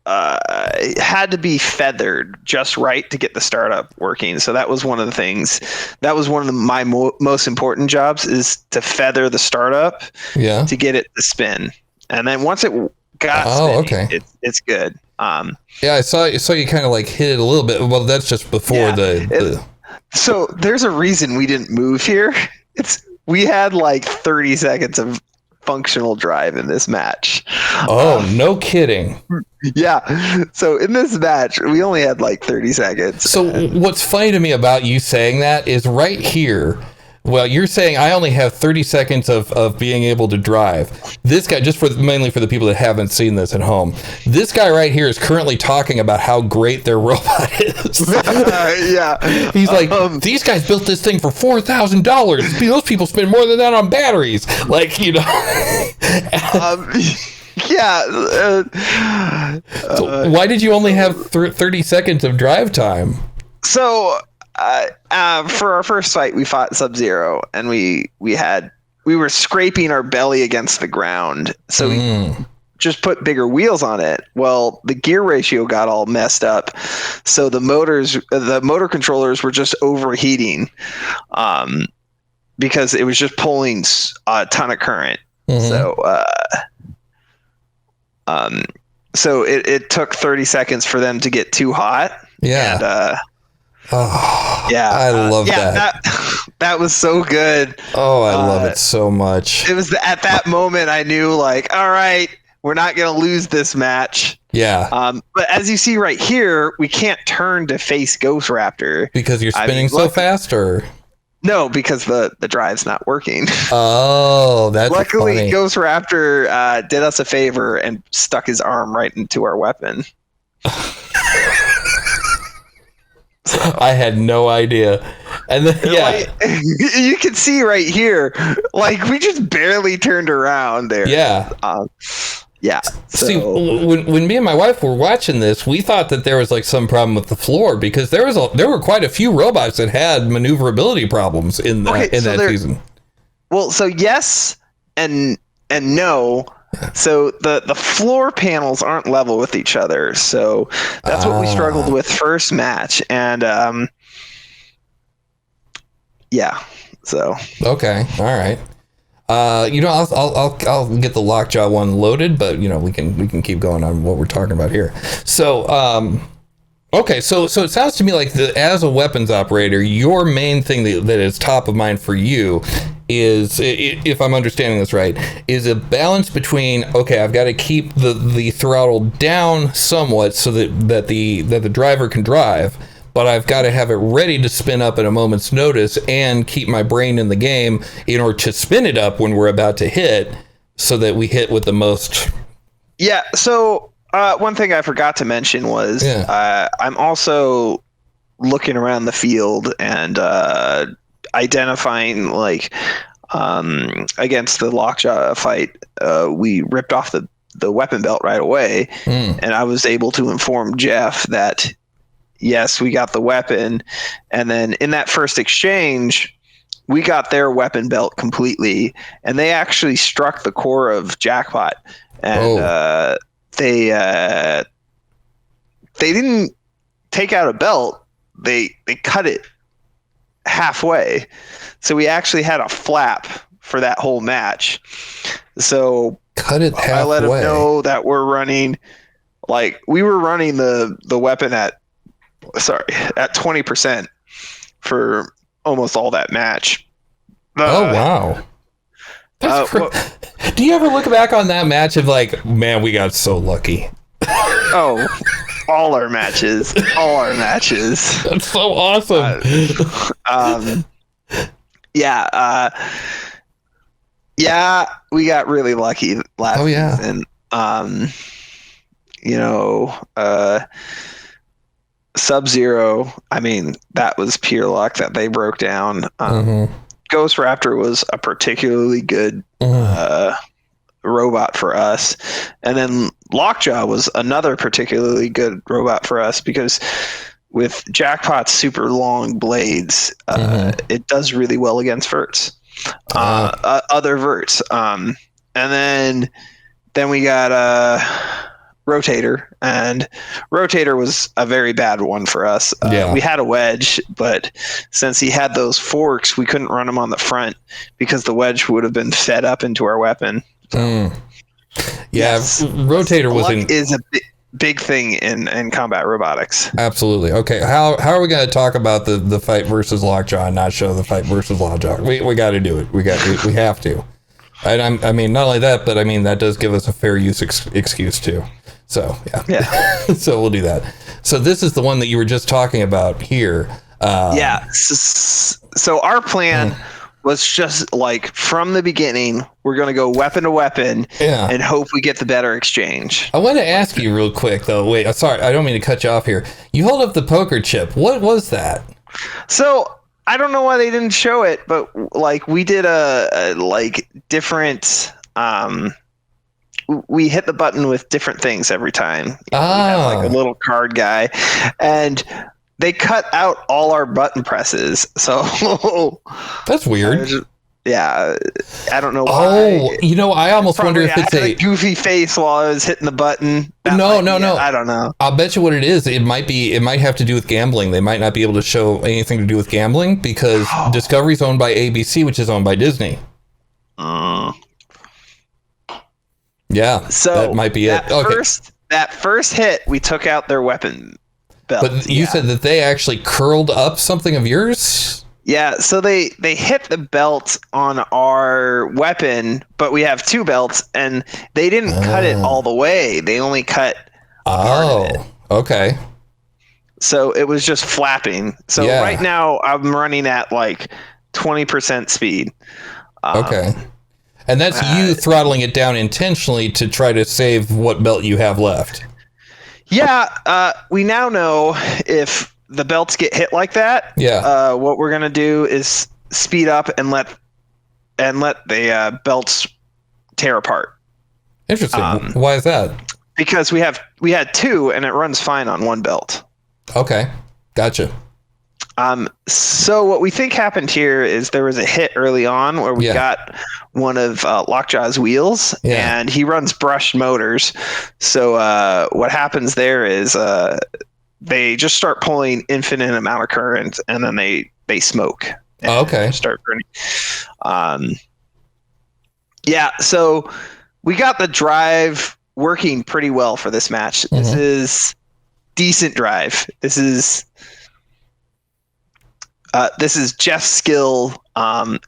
had to be feathered just right to get the startup working. So that was one of the things. That was one of my most important jobs, is to feather the startup to get it to spin. And then once it got spinning, it's good. Yeah, I saw you kind of like hit it a little bit. Well, that's just before So there's a reason we didn't move here. We had like 30 seconds of functional drive in this match. Oh, no kidding. Yeah. So in this match, we only had like 30 seconds. So what's funny to me about you saying that is right here. Well, you're saying I only have 30 seconds of being able to drive. This guy, mainly for the people that haven't seen this at home, this guy right here is currently talking about how great their robot is. Yeah. He's like, these guys built this thing for $4,000. Those people spend more than that on batteries. Like, you know. Yeah. So why did you only have 30 seconds of drive time? So for our first fight, we fought Sub-Zero, and we were scraping our belly against the ground. So we just put bigger wheels on it. Well, the gear ratio got all messed up, so the motor controllers were just overheating, because it was just pulling a ton of current. So it took 30 seconds for them to get too hot. Yeah. And, I love that. That was so good. Oh, I love it so much. It was at that moment I knew, like, all right, we're not going to lose this match. Yeah. But as you see right here, we can't turn to face Ghost Raptor because you're spinning so fast, or no, because the drive's not working. Oh, that's luckily funny. Ghost Raptor did us a favor and stuck his arm right into our weapon. I had no idea. And then, you can see right here, like, we just barely turned around there. Yeah. Yeah. So. See, when me and my wife were watching this, we thought that there was like some problem with the floor, because there were quite a few robots that had maneuverability problems in that season. Well, so yes and no. So the floor panels aren't level with each other, so that's what we struggled with first match, and so okay, all right. I'll get the lockjaw one loaded, but we can keep going on what we're talking about here. So okay, so it sounds to me like as a weapons operator, your main thing that is top of mind for you is, if I'm understanding this right, is a balance between, okay, I've got to keep the throttle down somewhat so that the driver can drive, but I've got to have it ready to spin up at a moment's notice and keep my brain in the game in order to spin it up when we're about to hit, so that we hit with the most. Yeah. So one thing I forgot to mention was I'm also looking around the field and identifying, like, against the lockjaw fight, we ripped off the weapon belt right away, and I was able to inform Jeff that yes, we got the weapon, and then in that first exchange, we got their weapon belt completely, and they actually struck the core of Jackpot, and they didn't take out a belt, they cut it halfway, so we actually had a flap for that whole match. So cut it halfway. I let them know that we were running the weapon at 20% for almost all that match. Oh wow. Do you ever look back on that match of like, man, we got so lucky? Oh, all our matches. That's so awesome. We got really lucky last season. Sub-Zero, I mean, that was pure luck that they broke down. Ghost Raptor was a particularly good robot for us. And then Lockjaw was another particularly good robot for us because with Jackpot's super long blades, it does really well against verts, other verts. And then we got Rotator, and Rotator was a very bad one for us. We had a wedge, but since he had those forks, we couldn't run him on the front because the wedge would have been fed up into our weapon. So, Rotator is a big thing in combat robotics. Absolutely. Okay, how are we going to talk about the fight versus Lockjaw and not show the fight versus Lockjaw? We got to do it. We have to. And I mean, not only that, but I mean that does give us a fair use excuse too. So so we'll do that. So this is the one that you were just talking about here. So our plan was just like from the beginning, we're going to go weapon to weapon and hope we get the better exchange. I want to ask you real quick though. Wait, sorry, I don't mean to cut you off here. You hold up the poker chip. What was that? So I don't know why they didn't show it, but like we did a like different. We hit the button with different things every time. We had like a little card guy, and they cut out all our button presses. So that's weird. I don't know why. Oh, you know, I almost wonder if it's a goofy face while I was hitting the button. No. I don't know. I'll bet you what it is. It might have to do with gambling. They might not be able to show anything to do with gambling because Discovery's owned by ABC, which is owned by Disney. Yeah, so that might be it. That first hit, we took out their weapon belt. But you said that they actually curled up something of yours? Yeah, so they hit the belt on our weapon, but we have two belts, and they didn't cut it all the way. They only cut part of it. Okay. So it was just flapping. So right now I'm running at like 20% speed. Okay. And that's you throttling it down intentionally to try to save what belt you have left. Yeah, we now know if the belts get hit like that. Yeah. What we're gonna do is speed up and let the belts tear apart. Interesting. Why is that? Because we had two, and it runs fine on one belt. Okay, gotcha. So what we think happened here is there was a hit early on where we got one of Lockjaw's wheels, and he runs brushed motors. So what happens there is they just start pulling infinite amount of current, and then they smoke. And start burning. So we got the drive working pretty well for this match. This is decent drive. This is Jeff's skill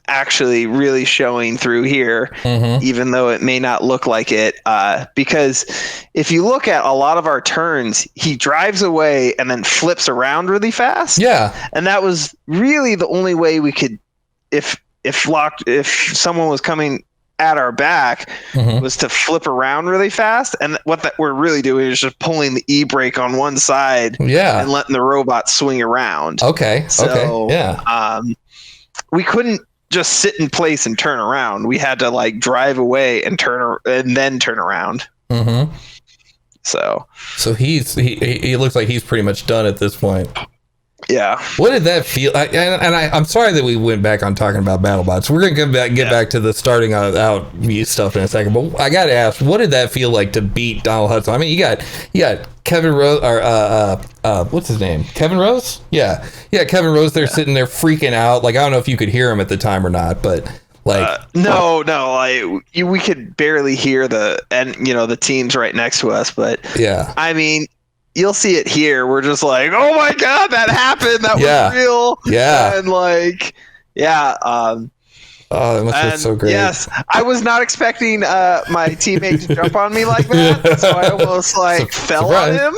actually really showing through here, even though it may not look like it. Because if you look at a lot of our turns, he drives away and then flips around really fast. Yeah. And that was really the only way we could, if someone was coming at our back, was to flip around really fast. And what we're really doing is just pulling the e-brake on one side and letting the robot swing around. We couldn't just sit in place and turn around. We had to like drive away and then turn around. So he looks like he's pretty much done at this point. Yeah. What did that feel? I'm sorry that we went back on talking about BattleBots. We're gonna get back to the starting out stuff in a second. But I got to ask, what did that feel like to beat Donald Hudson? I mean, you got Kevin Rose, or what's his name? Kevin Rose? Yeah, Kevin Rose. They're sitting there freaking out. Like I don't know if you could hear him at the time or not, but like no, we could barely hear the teams right next to us. But I mean, you'll see it here. We're just like, oh my God, that happened. That was real. Yeah. And like, that must be so great. Yes. I was not expecting my teammate to jump on me like that. So I almost fell on him.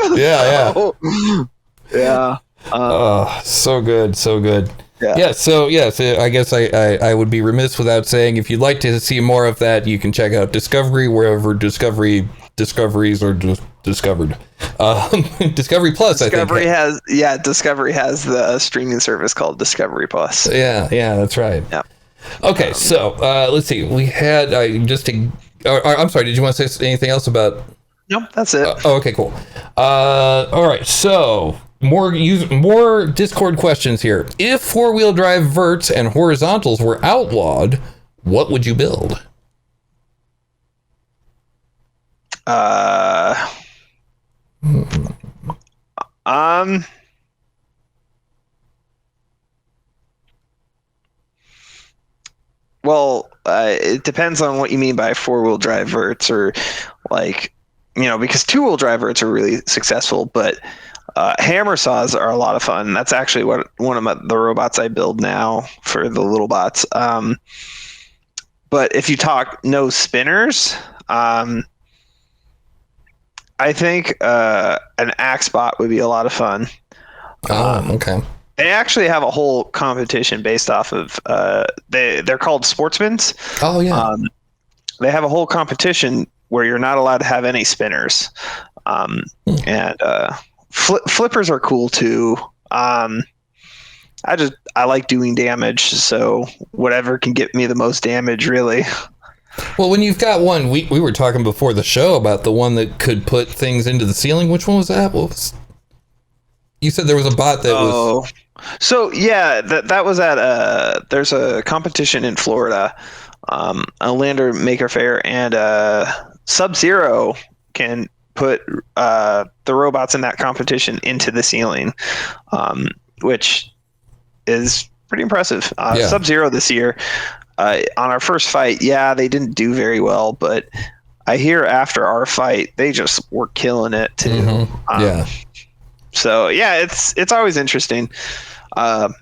So good. So good. Yeah. So I guess I would be remiss without saying, if you'd like to see more of that, you can check out Discovery, wherever discoveries are just discovered. Discovery Plus, Discovery has the streaming service called Discovery Plus. Yeah, that's right. Yeah. Okay, so let's see. We had just to I'm sorry. Did you want to say anything else about? Nope, that's it. Okay, cool. All right, so more Discord questions here. If four-wheel drive verts and horizontals were outlawed, what would you build? Well, it depends on what you mean by four-wheel drive verts, or like, because two-wheel drive verts are really successful, but hammer saws are a lot of fun. That's actually what one of the robots I build now for the little bots. But if you talk no spinners, I think an axe bot would be a lot of fun. Okay. They actually have a whole competition based off of they're called sportsmans. Oh yeah. They have a whole competition where you're not allowed to have any spinners, and flippers are cool too. I like doing damage, so whatever can get me the most damage, really. Well, when you've got one, we were talking before the show about the one that could put things into the ceiling. Which one was that? You said there was a bot that was. So yeah, that was at there's a competition in Florida, a Lander Maker Fair, and Sub-Zero can put the robots in that competition into the ceiling, which is pretty impressive. Sub-Zero this year, on our first fight, they didn't do very well, but I hear after our fight they just were killing it too. Mm-hmm. So yeah, it's always interesting. So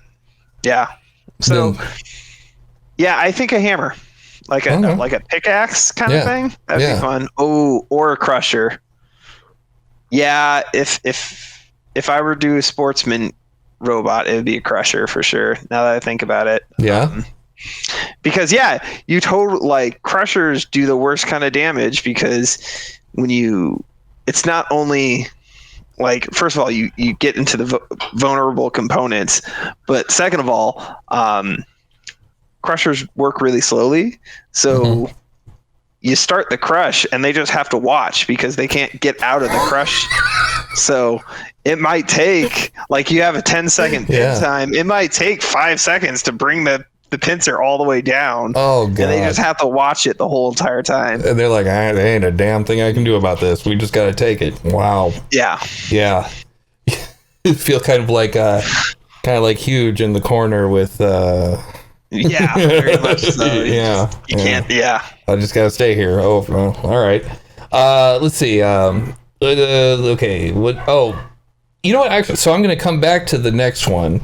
I think a hammer, like a pickaxe kind of thing. That'd be fun. Oh, or a crusher. Yeah, if I were to do a sportsman robot, it would be a crusher for sure. Now that I think about it. Yeah. Because you crushers do the worst kind of damage, because it's not only like, first of all, you get into the vulnerable components, but second of all, crushers work really slowly. So you start the crush and they just have to watch because they can't get out of the crush. So it might take, like, you have a 10-second pin time. It might take 5 seconds to bring the pincer all the way down. Oh, God. And they just have to watch it the whole entire time. And they're like, there ain't a damn thing I can do about this. We just got to take it. Wow. Yeah. Yeah. You feel kind of like Huge in the corner with... Yeah, very much so. You can't, I just got to stay here. Oh, all right. Let's see. Okay. You know what? Actually, so I'm going to come back to the next one.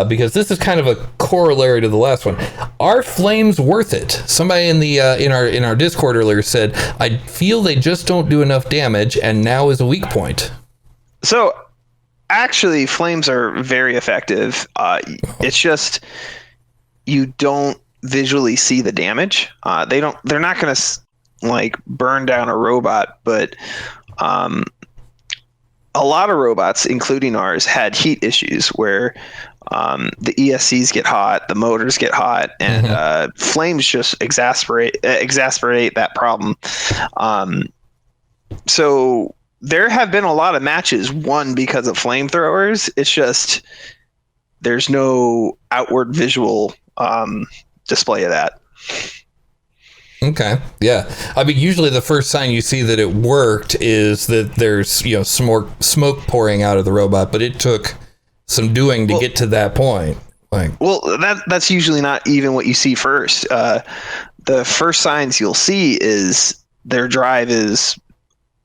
Because this is kind of a corollary to the last one. Are flames worth it? Somebody in our Discord earlier said, I feel they just don't do enough damage, and now is a weak point. So actually, flames are very effective. It's just you don't visually see the damage. They're not going to burn down a robot, but a lot of robots, including ours, had heat issues where the ESCs get hot, the motors get hot, and flames just exacerbate that problem. So there have been a lot of matches won because of flamethrowers. It's just there's no outward visual display of that. Okay. Yeah. I mean, usually the first sign you see that it worked is that there's, smoke pouring out of the robot, but it took some doing to get to that point. That's usually not even what you see first. The first signs you'll see is their drive is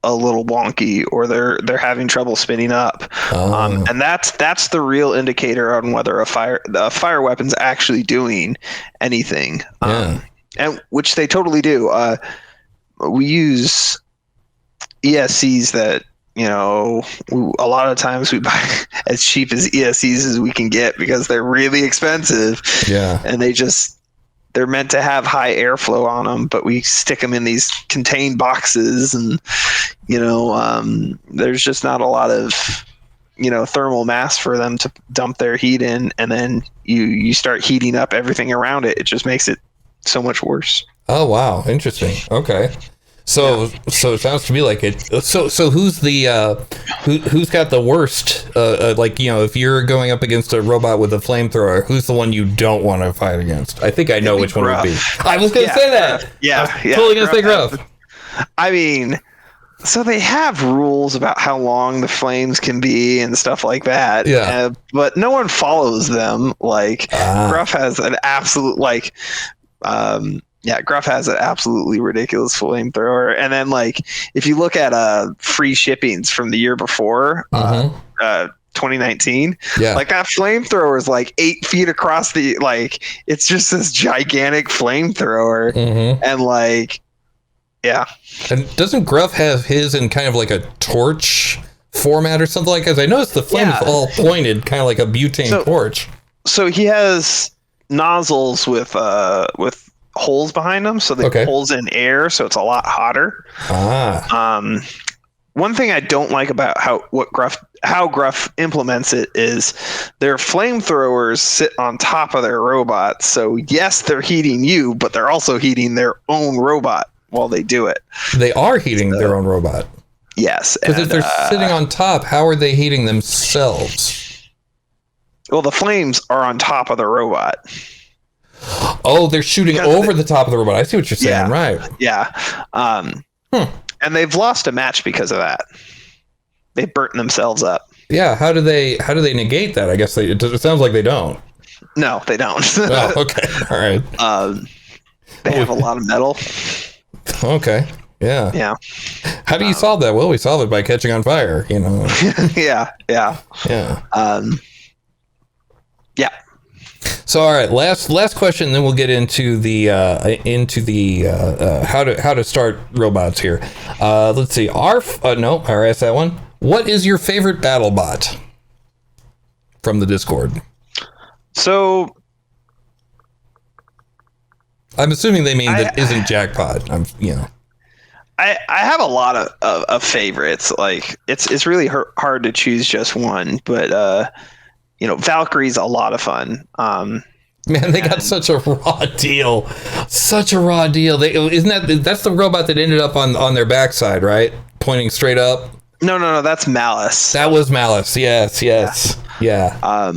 a little wonky, or they're having trouble spinning up. And that's the real indicator on whether a fire weapon's actually doing anything. And which they totally do. We use ESCs that, a lot of times we buy as cheap as ESCs as we can get because they're really expensive. Yeah. And they're meant to have high airflow on them, but we stick them in these contained boxes, and, there's just not a lot of, thermal mass for them to dump their heat in. And then you start heating up everything around it. It just makes it so much worse. Oh wow, interesting. Okay. So it sounds to me like it. So who's the who's got the worst? Like, you know, if you're going up against a robot with a flamethrower, who's the one you don't want to fight against? I think I know which one it would be. I was going to say that. Totally going to say Gruff. I mean, so they have rules about how long the flames can be and stuff like that. Yeah. But no one follows them. Like Gruff has an absolute Gruff has an absolutely ridiculous flamethrower. And then, like, if you look at free shippings from the year before, 2019, like that flamethrower is like 8 feet across the, like, it's just this gigantic flamethrower. And like, yeah. And doesn't Gruff have his in kind of like a torch format or something like that? I noticed the flame is all pointed, kind of like a butane torch. So he has nozzles with holes behind them, so they pulls in air, so it's a lot hotter. One thing I don't like about how Gruff implements it is their flamethrowers sit on top of their robots. So yes, they're heating you, but they're also heating their own robot while they do it. They are heating their own robot. Yes, because if they're sitting on top, how are they heating themselves? Well, the flames are on top of the robot. Oh, they're shooting over the top of the robot. I see what you're saying, right? Yeah. And they've lost a match because of that. They burnt themselves up. Yeah. How do they negate that? I guess it sounds like they don't. No, they don't. Oh, okay. All right. They have a lot of metal. Okay. Yeah. Yeah. How do you solve that? Well, we solve it by catching on fire, you know. Yeah. Yeah. So, all right, last question, then we'll get into the how to start robots here. Let's see. I asked that one. What is your favorite BattleBot from the Discord? So, I'm assuming they mean that isn't Jackpot. I have a lot of favorites. Like it's really hard to choose just one, but Valkyrie's a lot of fun. Man, they got such a raw deal. That's the robot that ended up on their backside, right? Pointing straight up. No, that's Malice. That was Malice. Yes. Yeah. I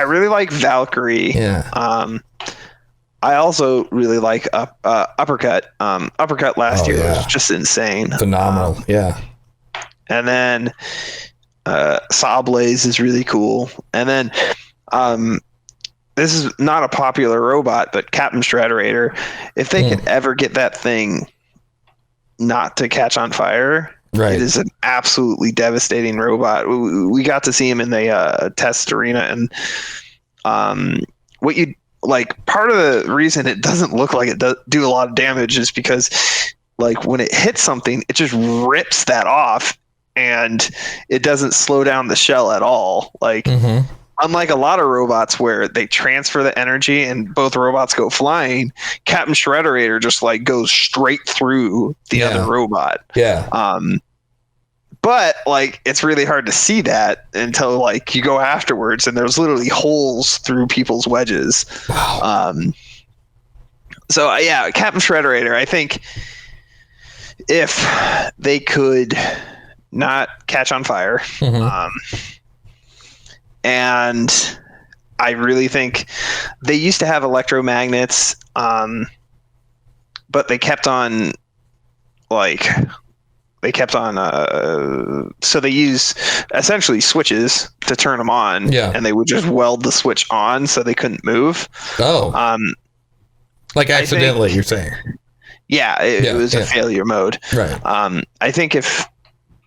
really like Valkyrie. Yeah. I also really like Uppercut. Uppercut last year was just insane. Phenomenal. Yeah. And then Sawblaze is really cool. And then this is not a popular robot, but Captain Shredderator, if they can ever get that thing not to catch on fire, it is an absolutely devastating robot. We got to see him in the test arena, and part of the reason it doesn't look like it does do a lot of damage is because, like, when it hits something, it just rips that off, and it doesn't slow down the shell at all. Like, unlike a lot of robots where they transfer the energy and both robots go flying, Captain Shredderator just like goes straight through the other robot. Yeah. But like, it's really hard to see that until like you go afterwards, and there's literally holes through people's wedges. Wow. Captain Shredderator, I think if they could not catch on fire, and I really think they used to have electromagnets, but they kept on so they use essentially switches to turn them on, and they would just weld the switch on so they couldn't move. Like accidentally, you're saying? Yeah, it was a failure mode. Right. I think if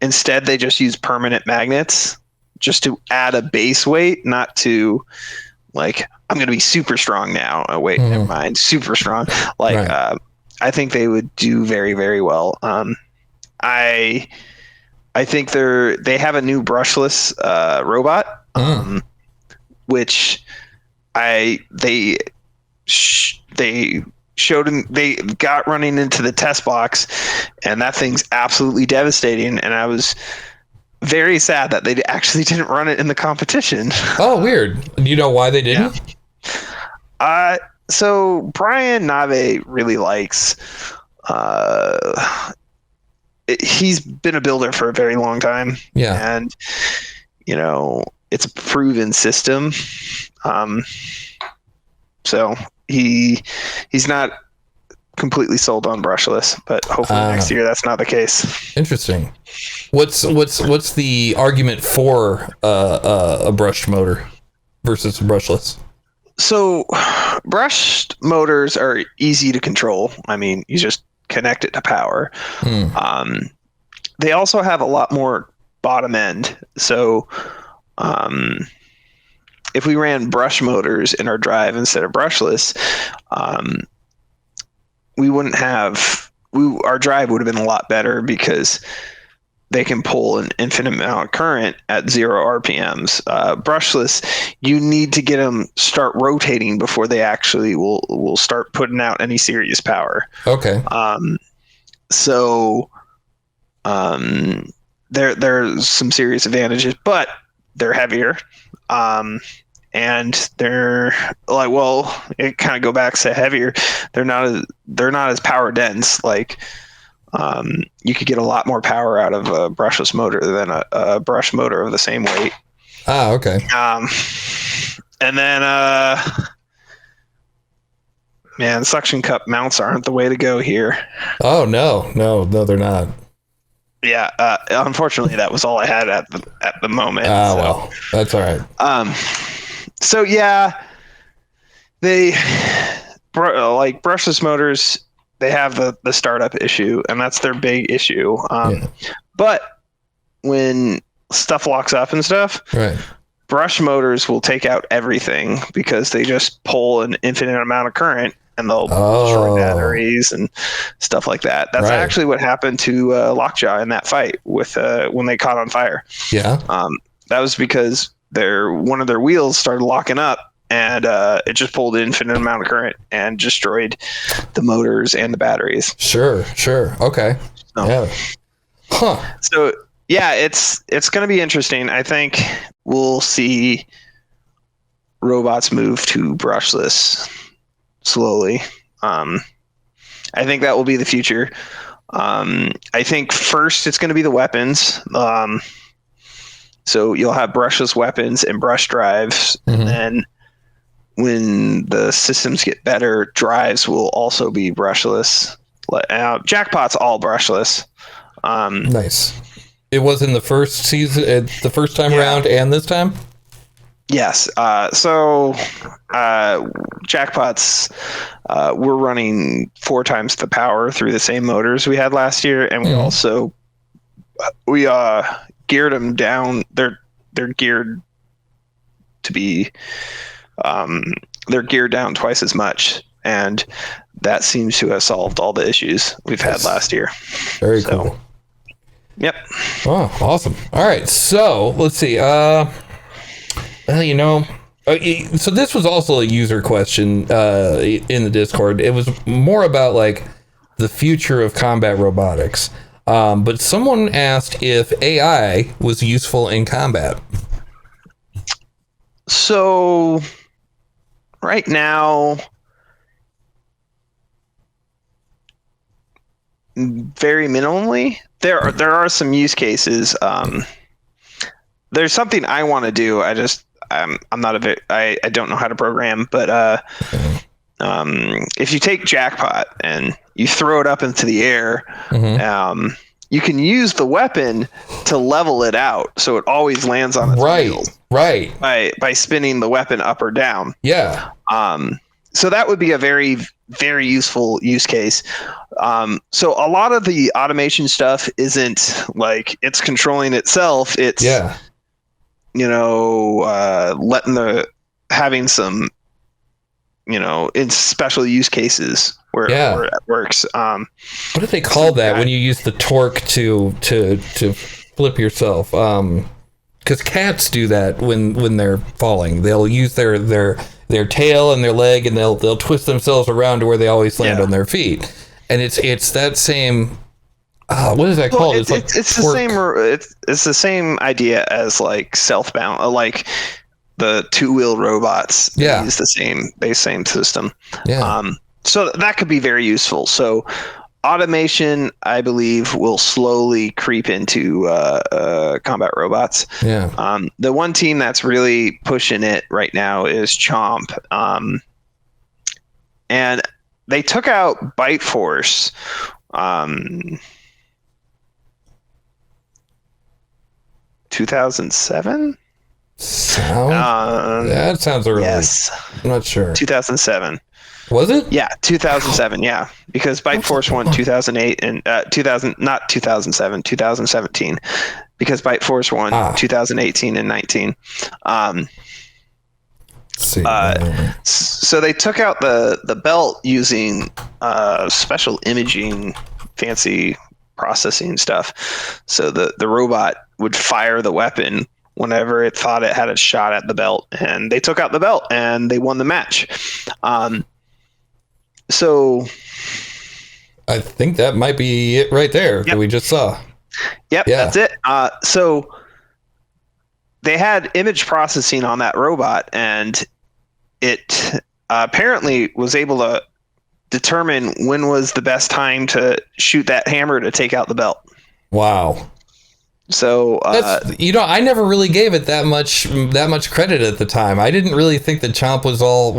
instead they just use permanent magnets just to add a base weight, not to like, I'm going to be super strong now. Oh, wait, never mind. Super strong. I think they would do very, very well. I think they have a new brushless robot, which they showed him. They got running into the test box, and that thing's absolutely devastating. And I was very sad that they actually didn't run it in the competition. Oh, weird. Do you know why they didn't? So Brian Nave really likes. He's been a builder for a very long time. Yeah. And it's a proven system. So he's not completely sold on brushless, but hopefully next year that's not the case. Interesting. What's the argument for a brushed motor versus brushless? So brushed motors are easy to control. I mean, you just connect it to power. They also have a lot more bottom end. So if we ran brush motors in our drive instead of brushless, our drive would have been a lot better because they can pull an infinite amount of current at 0 RPMs. Brushless, you need to get them start rotating before they actually will start putting out any serious power. Okay. There's some serious advantages, but they're heavier. And they're like, well, it kind of go back to heavier. They're not as power dense. Like, you could get a lot more power out of a brushless motor than a brush motor of the same weight. Okay. And then, man, suction cup mounts aren't the way to go here. Oh, no, they're not. Yeah. Unfortunately, that was all I had at the moment. Well, that's all right. So yeah, they like brushless motors. They have the startup issue, and that's their big issue. But when stuff locks up and stuff, right, brush motors will take out everything because they just pull an infinite amount of current, and they'll destroy batteries and stuff like that. That's actually what happened to Lockjaw in that fight with when they caught on fire. Yeah, that was because one of their wheels started locking up, and it just pulled an infinite amount of current and destroyed the motors and the batteries. Sure. Okay. Yeah. Huh. So yeah, it's going to be interesting. I think we'll see robots move to brushless slowly. I think that will be the future. I think first it's going to be the weapons. So you'll have brushless weapons and brush drives, and then when the systems get better, drives will also be brushless. Jackpot's all brushless. Nice. It was in the first season, the first time around, and this time? Yes. So Jackpots, we're running 4 times the power through the same motors we had last year, and we also geared them down. They're geared to be they're geared down twice as much, and that seems to have solved all the issues we've had last year. Very cool. Yep. Oh, awesome. All right, so let's see. So this was also a user question in the Discord. It was more about like the future of combat robotics. But someone asked if AI was useful in combat. So right now, very minimally. There are some use cases. There's something I want to do. I'm not I don't know how to program, but if you take Jackpot and you throw it up into the air, you can use the weapon to level it out, so it always lands on its wheels. Right. By spinning the weapon up or down. Yeah. So that would be a very, very useful use case. So a lot of the automation stuff isn't like it's controlling itself. It's having some, in special use cases where it works. What do they call that when you use the torque to flip yourself? Because cats do that when they're falling. They'll use their tail and their leg, and they'll twist themselves around to where they always land on their feet. And it's that same. What is that called? It's the same idea as like self-bound. Like the two-wheel robots. Yeah. Use the same system. Yeah. So that could be very useful. So automation, I believe, will slowly creep into combat robots. Yeah. The one team that's really pushing it right now is Chomp. And they took out Bite Force. 2007? That sounds early. Yes. I'm not sure. 2007. Was it? Yeah, 2007. Yeah, because Bite Force won 2008 and 2017. Because Bite Force won 2018 and 19. See. So they took out the belt using special imaging, fancy processing stuff. So the robot would fire the weapon whenever it thought it had a shot at the belt, and they took out the belt and they won the match. So I think that might be it right there that we just saw. Yep, yeah. That's it. So they had image processing on that robot, and it apparently was able to determine when was the best time to shoot that hammer to take out the belt. Wow. So I never really gave it that much credit at the time. I didn't really think that Chomp was all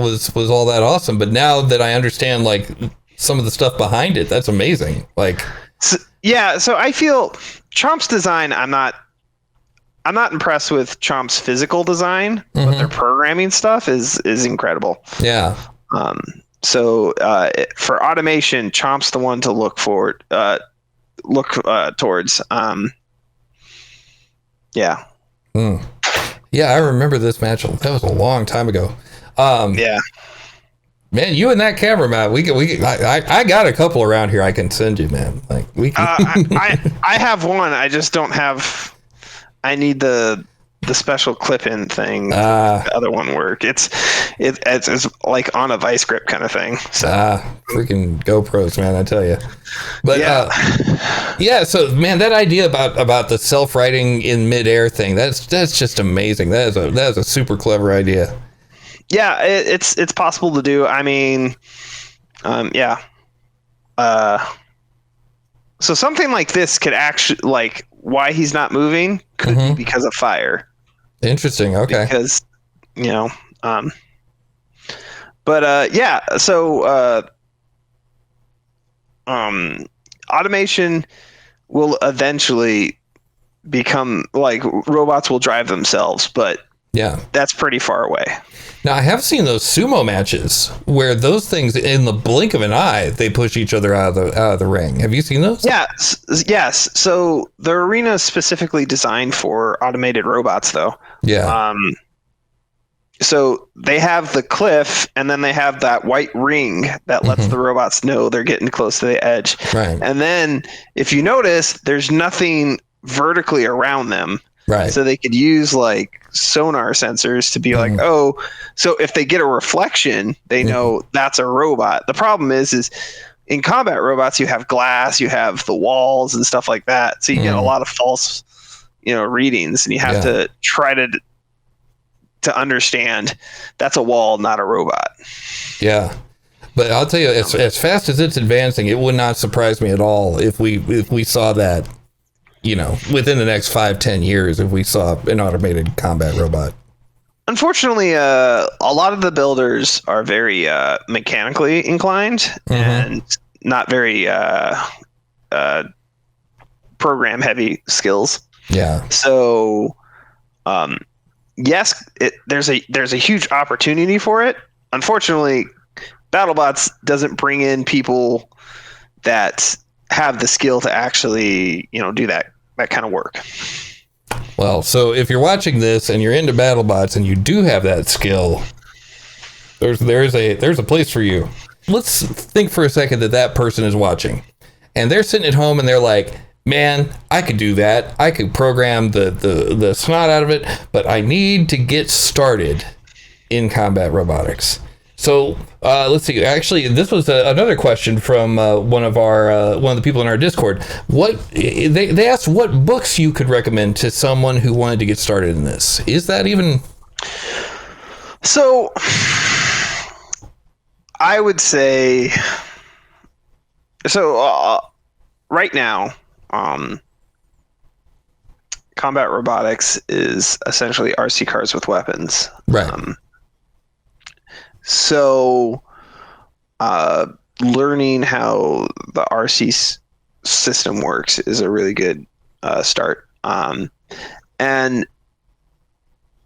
that awesome, but now that I understand like some of the stuff behind it, that's amazing. Like, so I feel Chomp's design, I'm not impressed with Chomp's physical design, but their programming stuff is incredible. Yeah. So for automation, Chomp's the one to look towards. Yeah. Yeah, I remember this match. That was a long time ago. Yeah. Man, you and that camera, man. I got a couple around here I can send you, man. Like we can. I have one. I just don't have. I need the special clip-in thing. The other one work. It's like on a vice grip kind of thing. So. Freaking GoPros, man! I tell you. But yeah. So man, that idea about the self-righting in midair thing, that's just amazing. That is a super clever idea. Yeah, it's possible to do. I mean, yeah. So something like this could actually, like, why he's not moving could be because of fire. Interesting. Okay. Because, but yeah. So automation will eventually become like robots will drive themselves, but yeah, that's pretty far away. Now, I have seen those sumo matches where those things, in the blink of an eye, they push each other out of the ring. Have you seen those? Yes. So the arena is specifically designed for automated robots, though. Yeah. So they have the cliff, and then they have that white ring that lets the robots know they're getting close to the edge. Right. And then, if you notice, there's nothing vertically around them. Right. So they could use like sonar sensors to be like, oh, so if they get a reflection, they know that's a robot. The problem is in combat robots, you have glass, you have the walls and stuff like that. So you get a lot of false, readings, and you have to try to understand that's a wall, not a robot. Yeah. But I'll tell you, as fast as it's advancing, it would not surprise me at all if we saw that, within the next 5-10 years, if we saw an automated combat robot. Unfortunately, a lot of the builders are very mechanically inclined and not very program heavy skills. Yeah. So, yes, there's a huge opportunity for it. Unfortunately, Battlebots doesn't bring in people that have the skill to actually, do that kind of work. Well, so if you're watching this and you're into Battlebots and you do have that skill, there's a place for you. Let's think for a second that person is watching, and they're sitting at home and they're like, man, I could do that. I could program the snot out of it, but I need to get started in combat robotics. So let's see. Actually, this was another question from one of the people in our Discord. What they asked what books you could recommend to someone who wanted to get started in this. Is that even? So I would say, right now, combat robotics is essentially RC cars with weapons. Right. So learning how the RC system works is a really good start. And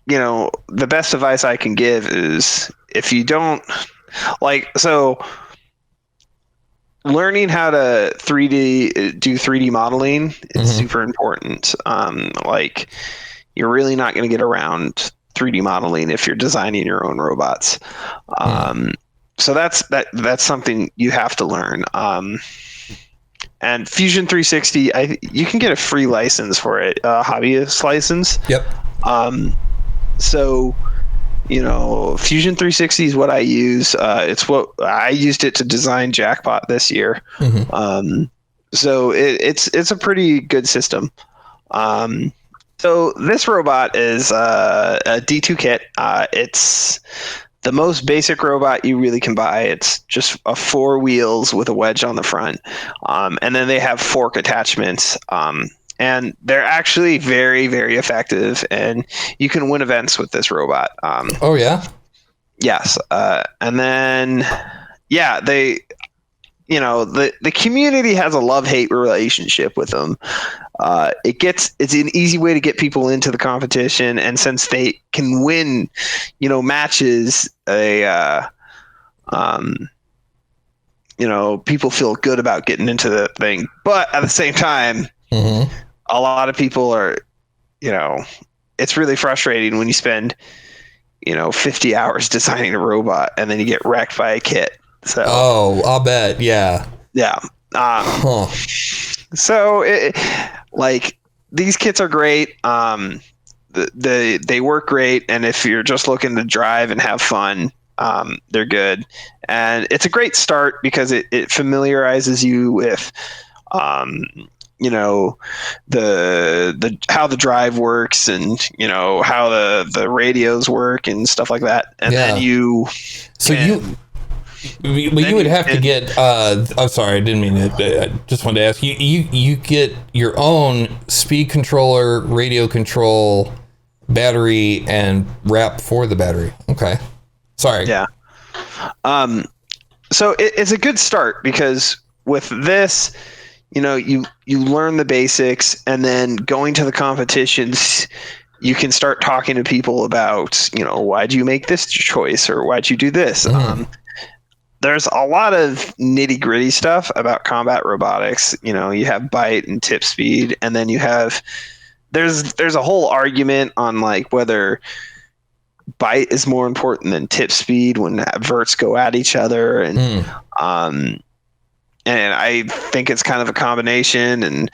the best advice I can give is, if you don't learning how to do 3D modeling is super important. You're really not going to get around 3D modeling if you're designing your own robots. So that's something you have to learn. And Fusion 360, you can get a free license for it, a hobbyist license. Yep. So, Fusion 360 is what I use. It's what I used it to design Jackpot this year. So it's a pretty good system. So this robot is a D2 kit. It's the most basic robot you really can buy. It's just 4 wheels with a wedge on the front. And then they have fork attachments. And they're actually very, very effective, and you can win events with this robot. Oh yeah. Yes. And then, the community has a love-hate relationship with them. It's an easy way to get people into the competition, and since they can win, matches, people feel good about getting into the thing. But at the same time, a lot of people are, it's really frustrating when you spend, 50 hours designing a robot and then you get wrecked by a kit. So, I'll bet. Yeah. Yeah. So these kits are great. They work great. And if you're just looking to drive and have fun, they're good. And it's a great start because it familiarizes you with, the how the drive works, and how the radios work and stuff like that. And then you would have to get I'm sorry, I didn't mean it. I just wanted to ask you get your own speed controller, radio control, battery, and wrap for the battery. Okay, sorry. Yeah. So it's a good start, because with this, you learn the basics, and then going to the competitions, you can start talking to people about, why'd you make this choice, or why'd you do this? There's a lot of nitty gritty stuff about combat robotics. You have bite and tip speed, and then there's a whole argument on whether bite is more important than tip speed when verts go at each other, and I think it's kind of a combination, and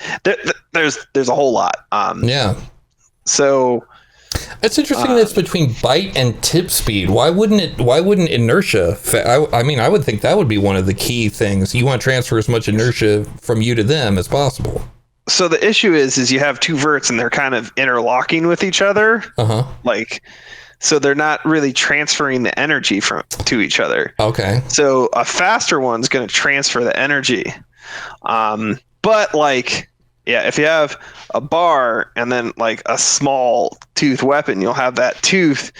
there's a whole lot. So it's interesting that it's between bite and tip speed. Why wouldn't inertia? I would think that would be one of the key things. You want to transfer as much inertia from you to them as possible. So the issue is you have 2 verts, and they're kind of interlocking with each other. So they're not really transferring the energy to each other. Okay. So a faster one's going to transfer the energy. But if you have a bar and then a small tooth weapon, you'll have that tooth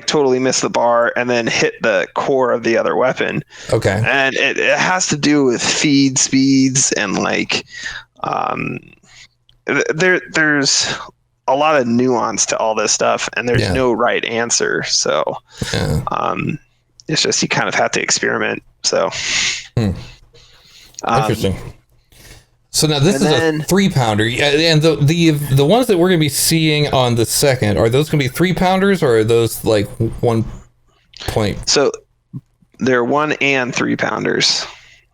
totally miss the bar and then hit the core of the other weapon. Okay. And it has to do with feed speeds, and there's a lot of nuance to all this stuff, and there's no right answer. So it's just, you kind of have to experiment. So interesting. So now this is a 3-pounder, and the ones that we're going to be seeing on the second, are those going to be 3-pounders, or are those 1 point? So they're 1 and 3-pounders.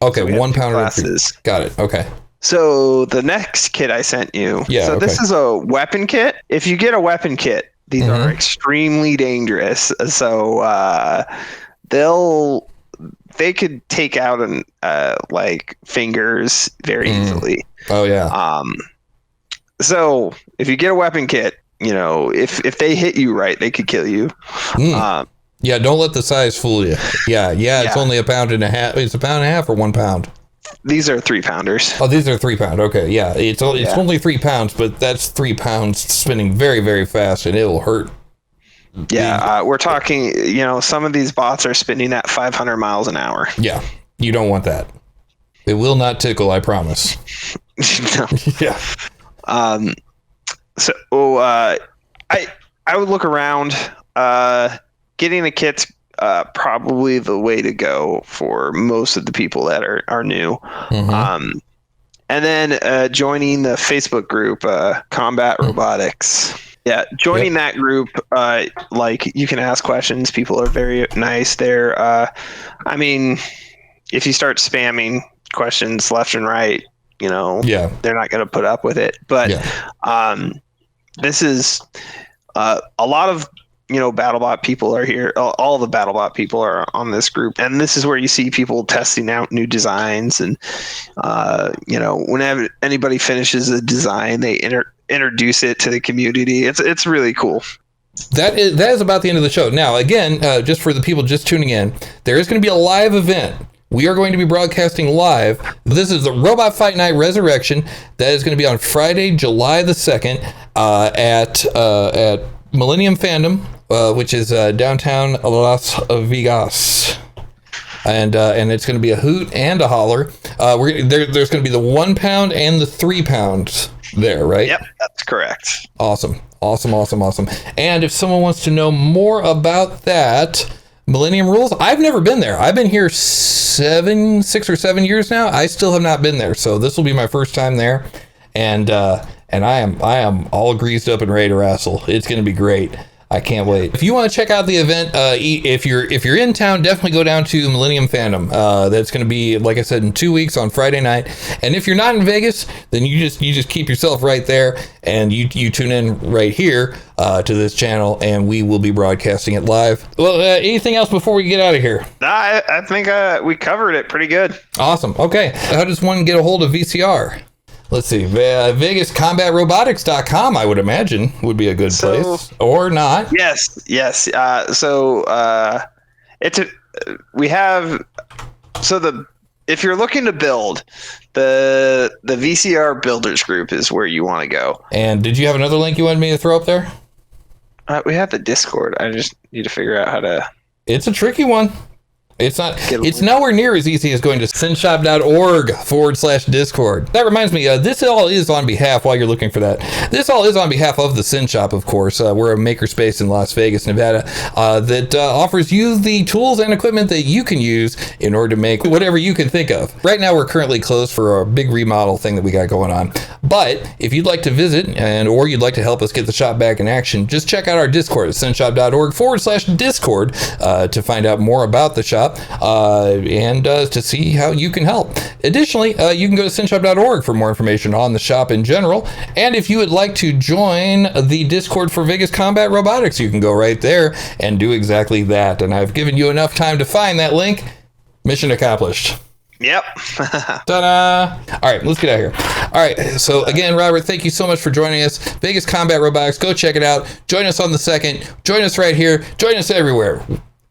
Okay, so 1 pounder classes. Got it. Okay. So the next kit I sent you. So this is a weapon kit. If you get a weapon kit, these are extremely dangerous. So they could take out fingers very easily. Oh yeah. So if you get a weapon kit, if they hit you right, they could kill you. Yeah, don't let the size fool you. Yeah, it's only a pound and a half. It's a pound and a half or 1 pound? These are 3 pounders. Oh, these are 3 pound. Okay, yeah. It's only 3 pounds, but that's 3 pounds spinning very, very fast, and it'll hurt. Yeah, we're talking, some of these bots are spinning at 500 miles an hour. Yeah, you don't want that. It will not tickle, I promise. No. Yeah. So I would look around. Getting a kit's probably the way to go for most of the people that are new. Mm-hmm. And then joining the Facebook group, Combat Robotics. Yeah, joining that group, you can ask questions. People are very nice there. I mean, if you start spamming questions left and right, they're not going to put up with it. But this is a lot of BattleBot people are here. All the BattleBot people are on this group, and this is where you see people testing out new designs. And whenever anybody finishes a design, they introduce it to the community. It's really cool. That is about the end of the show. Now, again, just for the people just tuning in, there is going to be a live event. We are going to be broadcasting live. This is the Robot Fight Night Resurrection. That is going to be on Friday, July the 2nd, at Millennium Fandom, which is downtown Las Vegas, and it's going to be a hoot and a holler. There's going to be the 1 pound and the 3 pounds there, right? Yep, that's correct. Awesome. And if someone wants to know more about that, Millennium Rules, I've never been there. I've been here 6 or 7 years now. I still have not been there, so this will be my first time there, and I am all greased up and ready to wrestle. It's going to be great. I can't wait. If you want to check out the event, if you're in town, definitely go down to Millennium Fandom. That's going to be, like I said, in 2 weeks on Friday night. And if you're not in Vegas, then you just keep yourself right there, and you tune in right here to this channel, and we will be broadcasting it live. Well, anything else before we get out of here? I think we covered it pretty good. Awesome. Okay. How does one get a hold of VCR? Let's see, VegasCombatRobotics.com, I would imagine, would be a good place, or not. Yes. If you're looking to build, the VCR Builders Group is where you want to go. And did you have another link you wanted me to throw up there? We have the Discord. I just need to figure out how to. It's a tricky one. It's nowhere near as easy as going to synshop.org/Discord. That reminds me, this all is on behalf, while you're looking for that, this all is on behalf of the SYN Shop, of course. We're a makerspace in Las Vegas, Nevada, that offers you the tools and equipment that you can use in order to make whatever you can think of. Right now, we're currently closed for a big remodel thing that we got going on. But if you'd like to visit or you'd like to help us get the shop back in action, just check out our Discord at synshop.org/Discord to find out more about the shop. And to see how you can help. Additionally, you can go to synshop.org for more information on the shop in general. And if you would like to join the Discord for Vegas Combat Robotics, you can go right there and do exactly that. And I've given you enough time to find that link. Mission accomplished. Yep. Ta-da! All right, let's get out of here. All right, so again, Robert, thank you so much for joining us. Vegas Combat Robotics, go check it out. Join us on the 2nd. Join us right here. Join us everywhere.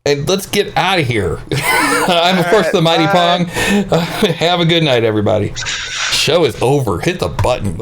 And let's get out of here. I'm, of course, the Mighty Pong. Have a good night, everybody. Show is over. Hit the button.